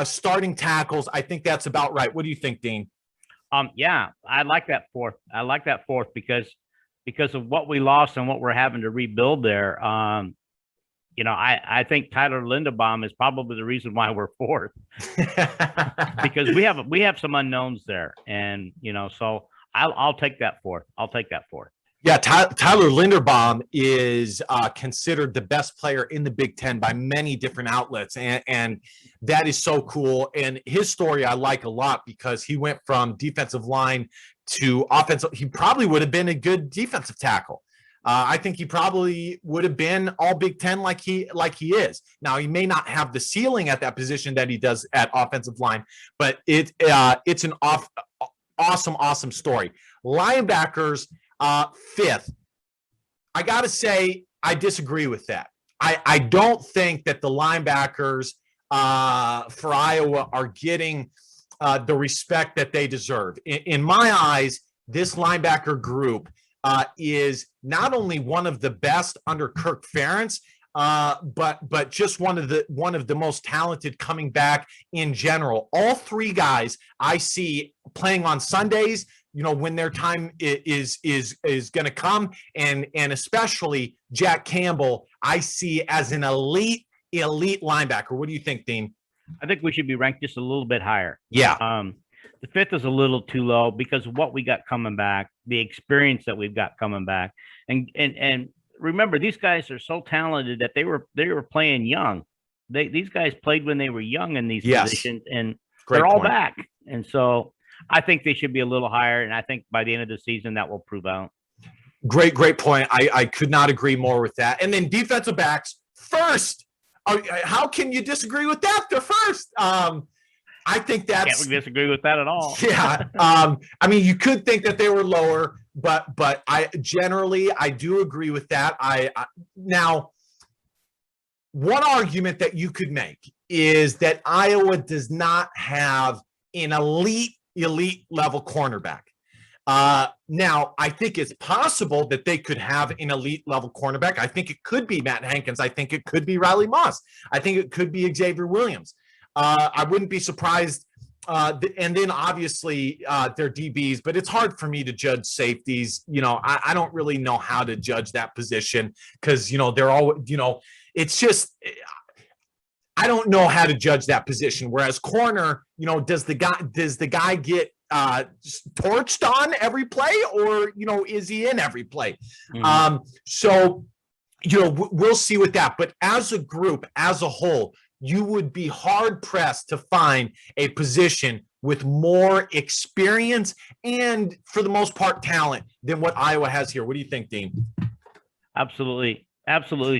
Speaker 1: starting tackles, I think that's about right. What do you think, Dean?
Speaker 2: Yeah, I like that 4th. I like that 4th because of what we lost and what we're having to rebuild there. I think Tyler Linderbaum is probably the reason why we're 4th because we have some unknowns there, and so I'll take that 4th. I'll take that 4th.
Speaker 1: Yeah, Tyler Linderbaum is considered the best player in the Big Ten by many different outlets, and that is so cool. And his story I like a lot because he went from defensive line to offensive. He probably would have been a good defensive tackle. I think he probably would have been all Big Ten like he is. Now, he may not have the ceiling at that position that he does at offensive line, but it's an awesome story. Linebackers, 5th. I got to say, I disagree with that. I don't think that the linebackers for Iowa are getting the respect that they deserve. In my eyes, this linebacker group is not only one of the best under Kirk Ferentz, but just one of the most talented coming back in general. All 3 guys I see playing on Sundays, when their time is going to come, and especially Jack Campbell, I see as an elite linebacker. What do you think, Dean?
Speaker 2: I think we should be ranked just a little bit higher.
Speaker 1: Yeah.
Speaker 2: The 5th is a little too low because of what we got coming back, the experience that we've got coming back, and remember, these guys are so talented that they were playing young. These guys played when they were young in these positions, and they're all back. And so I think they should be a little higher, and I think by the end of the season that will prove out.
Speaker 1: Great point. I could not agree more with that. And then defensive backs 1st. How can you disagree with that? They're 1st. I think that's.
Speaker 2: Can't disagree with that at all.
Speaker 1: Yeah. I mean, you could think that they were lower, but I do agree with that. Now, one argument that you could make is that Iowa does not have an elite level cornerback. Now, I think it's possible that they could have an elite level cornerback. I think it could be Matt Hankins. I think it could be Riley Moss. I think it could be Xavier Williams. I wouldn't be surprised. And then obviously they're DBs, but it's hard for me to judge safeties. I don't really know how to judge that position because, they're all, it's just, I don't know how to judge that position. Whereas corner, does the guy get torched on every play, or, is he in every play? So we'll see with that. But as a group, as a whole, you would be hard pressed to find a position with more experience and, for the most part, talent than what Iowa has here. What do you think, Dean?
Speaker 2: Absolutely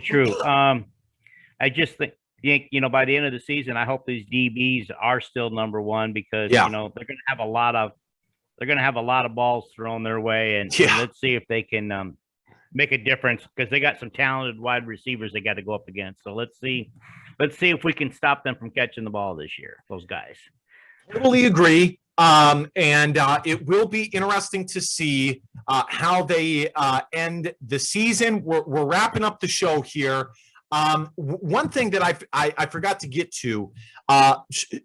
Speaker 2: true. I just think, by the end of the season, I hope these DBs are still number one, because they're going to have a lot of balls thrown their way, and let's see if they can make a difference, because they got some talented wide receivers they got to go up against. So let's see if we can stop them from catching the ball this year, those guys.
Speaker 1: Totally agree. And it will be interesting to see how they end the season. We're wrapping up the show here. One thing that I forgot to get to,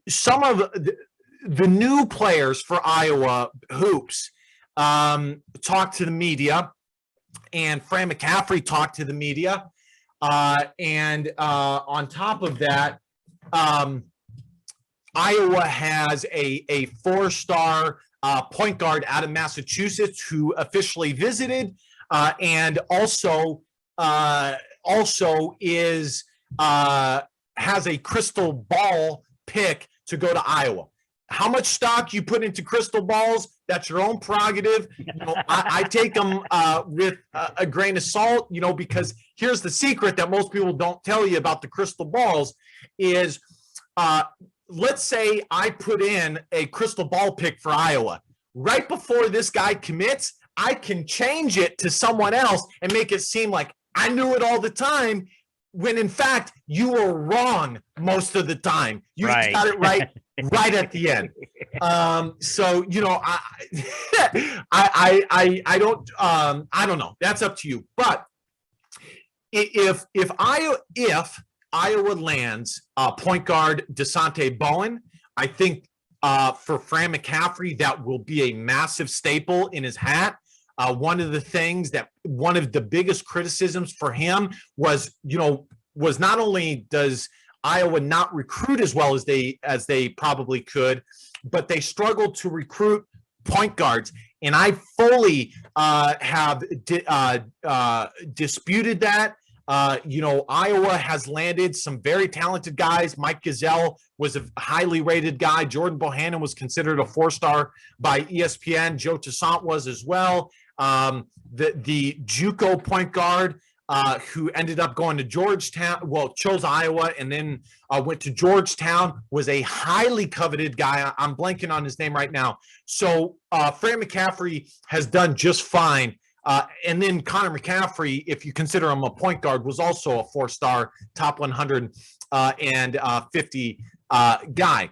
Speaker 1: some of the new players for Iowa hoops talked to the media, and Fran McCaffrey talked to the media. And on top of that, Iowa has a four-star point guard out of Massachusetts who officially visited, and also is has a crystal ball pick to go to Iowa. How much stock you put into crystal balls, that's your own prerogative. I take them with a grain of salt, because here's the secret that most people don't tell you about the crystal balls is, let's say I put in a crystal ball pick for Iowa. Right before this guy commits, I can change it to someone else and make it seem like I knew it all the time, when in fact you were wrong most of the time. You just got it right at the end. So I don't know. That's up to you. But if Iowa lands point guard Desante Bowen, I think for Fran McCaffrey, that will be a massive staple in his hat. One of the biggest criticisms for him was not only does Iowa not recruit as well as they probably could, but they struggled to recruit point guards. And I fully have disputed that. Iowa has landed some very talented guys. Mike Gesell was a highly rated guy. Jordan Bohannon was considered a 4-star by ESPN. Joe Toussaint was as well. The JUCO point guard who ended up going to Georgetown, chose Iowa and then went to Georgetown, was a highly coveted guy. I'm blanking on his name right now. So Fran McCaffrey has done just fine. And then Connor McCaffrey, if you consider him a point guard, was also a 4-star, top 150 guy.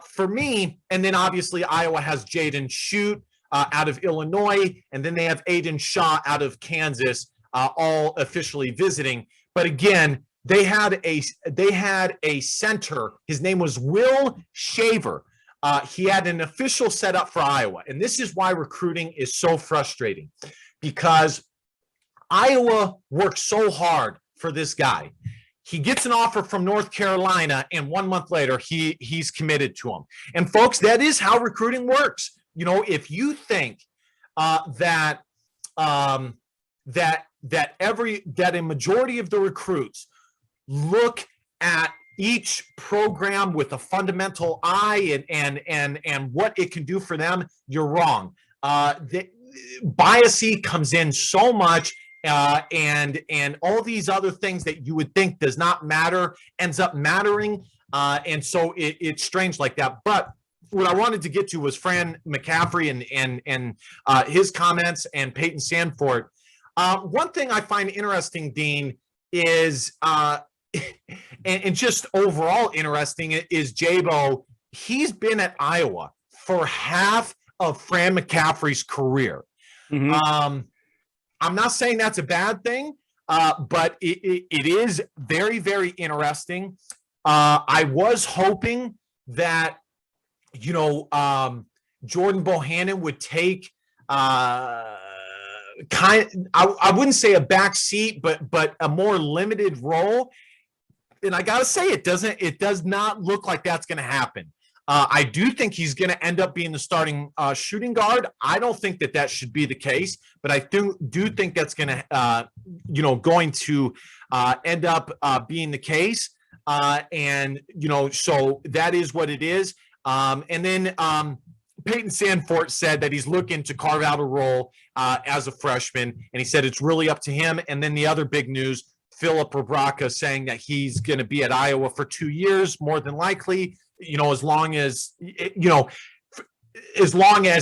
Speaker 1: For me, and then obviously Iowa has Jaden Schutt out of Illinois, and then they have Aiden Shaw out of Kansas, all officially visiting. But again, they had a center. His name was Will Shaver. He had an official set up for Iowa, and this is why recruiting is so frustrating, because Iowa worked so hard for this guy. He gets an offer from North Carolina, and 1 month later, he's committed to him. And folks, that is how recruiting works. If you think that a majority of the recruits look at each program with a fundamental eye and what it can do for them, you're wrong. Bias comes in so much, and all these other things that you would think does not matter ends up mattering, and so it's strange like that. But what I wanted to get to was Fran McCaffrey and his comments, and Peyton Sandfort. One thing I find interesting, Dean, is and just overall interesting is Jabo. He's been at Iowa for half of Fran McCaffrey's career. Mm-hmm. I'm not saying that's a bad thing, but it is very, very interesting. I was hoping that Jordan Bohannon would take I wouldn't say a back seat, but a more limited role. And I gotta say, it does not look like that's going to happen. I do think he's going to end up being the starting shooting guard. I don't think that should be the case, but I do think that's going to, going to end up being the case. And, so that is what it is. And then Peyton Sandfort said that he's looking to carve out a role as a freshman, and he said it's really up to him. And then the other big news, Philip Rebraca saying that he's going to be at Iowa for 2 years, more than likely, as long as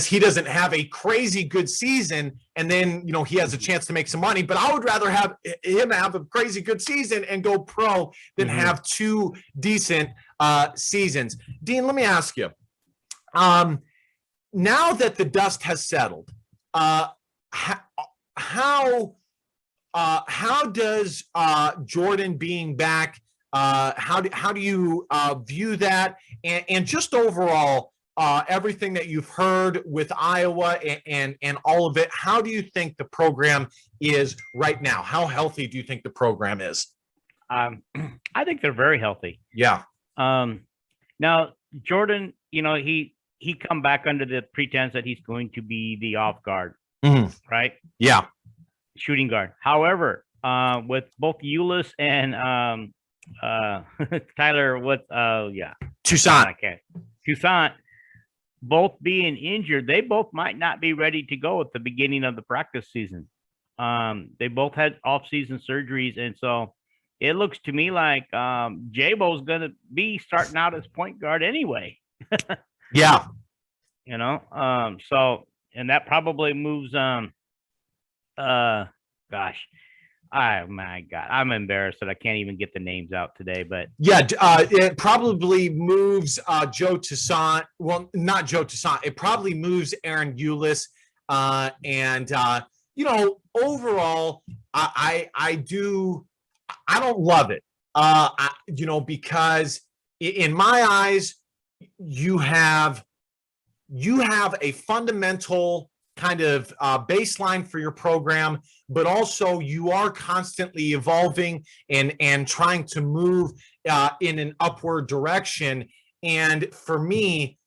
Speaker 1: he doesn't have a crazy good season, and then, he has a chance to make some money. But I would rather have him have a crazy good season and go pro than have 2 decent seasons. Dean, let me ask you, now that the dust has settled, how does Jordan being back, how do you view that, and just overall everything that you've heard with Iowa and all of it? How do you think the program is right now? How healthy do you think the program is?
Speaker 2: I think they're very healthy.
Speaker 1: Yeah.
Speaker 2: Now Jordan, he come back under the pretense that he's going to be the off guard, right?
Speaker 1: Yeah.
Speaker 2: Shooting guard. However, with both Ulis and Tyler, Toussaint, both being injured, they both might not be ready to go at the beginning of the practice season. They both had off-season surgeries, and so it looks to me like J-Bo's going to be starting out as point guard anyway.
Speaker 1: Yeah.
Speaker 2: So, and that probably moves, oh my God, I'm embarrassed that I can't even get the names out today, but
Speaker 1: yeah, it probably moves Joe Toussaint. Well, not Joe Toussaint. It probably moves Aaron Ulis. And overall, I don't love it. Because in my eyes, you have a fundamental kind of baseline for your program, but also you are constantly evolving and trying to move in an upward direction. And for me,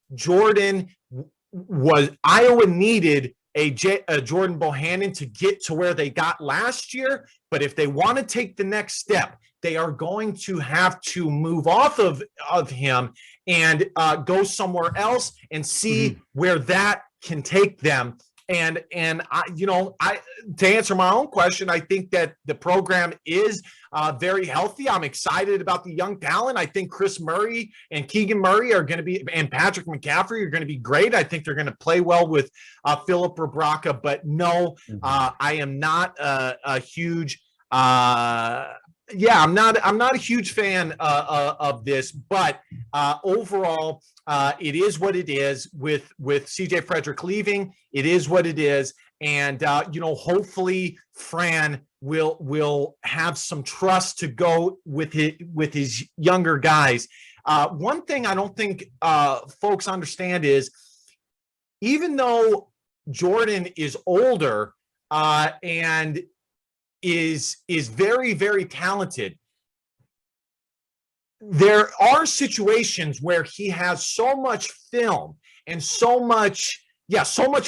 Speaker 1: Iowa needed a Jordan Bohannon to get to where they got last year. But if they want to take the next step, they are going to have to move off of him and go somewhere else and see where that can take them. And I to answer my own question, I think that the program is very healthy. I'm excited about the young talent. I think Chris Murray and Keegan Murray are going to be, and Patrick McCaffrey are going to be great. I think they're going to play well with Philip Rebraca. But no, I am not a huge. I'm not a huge fan of this, but overall, it is what it is. With CJ Frederick leaving, it is what it is, and hopefully Fran will have some trust to go with his younger guys. One thing I don't think folks understand is, even though Jordan is older and is very, very talented, there are situations where he has so much film and so much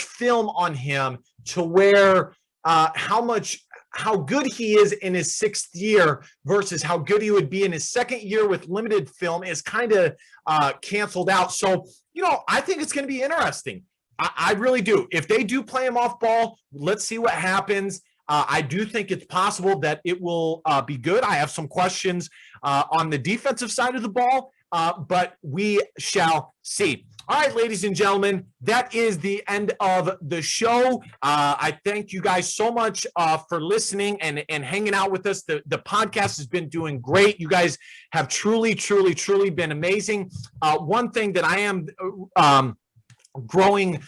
Speaker 1: film on him to where how good he is in his 6th year versus how good he would be in his 2nd year with limited film is kind of canceled out. So, I think it's going to be interesting. I really do. If they do play him off ball, let's see what happens. I do think it's possible that it will be good. I have some questions on the defensive side of the ball, but we shall see. All right, ladies and gentlemen, that is the end of the show. I thank you guys so much for listening and hanging out with us. The podcast has been doing great. You guys have truly, truly, truly been amazing. One thing that I am growing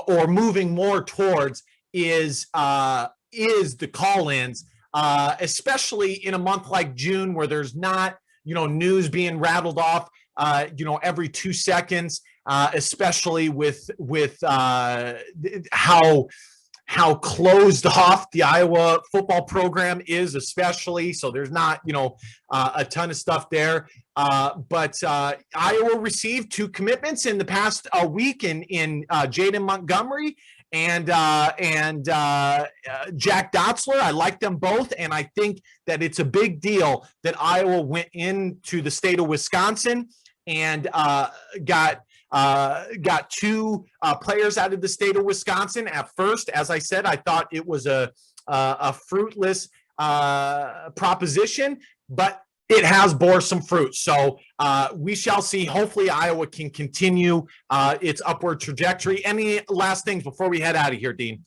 Speaker 1: or moving more towards is the call-ins, especially in a month like June where there's not, news being rattled off, every 2 seconds, especially with how how closed off the Iowa football program is, especially. So there's not, a ton of stuff there. But Iowa received 2 commitments in the past week in Jaden Montgomery and Jack Dotzler. I like them both, and I think that it's a big deal that Iowa went into the state of Wisconsin and got 2 players out of the state of Wisconsin. At first, as I said, I thought it was a fruitless proposition, but it has bore some fruit. So we shall see. Hopefully Iowa can continue its upward trajectory. Any last things before we head out of here, Dean?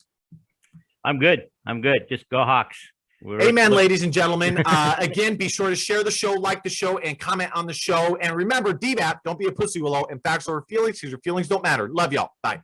Speaker 2: I'm good. Just go Hawks.
Speaker 1: Amen, ladies and gentlemen. Again, be sure to share the show, like the show, and comment on the show. And remember, DBAP, don't be a pussy willow, and facts over feelings, because your feelings don't matter. Love y'all. Bye.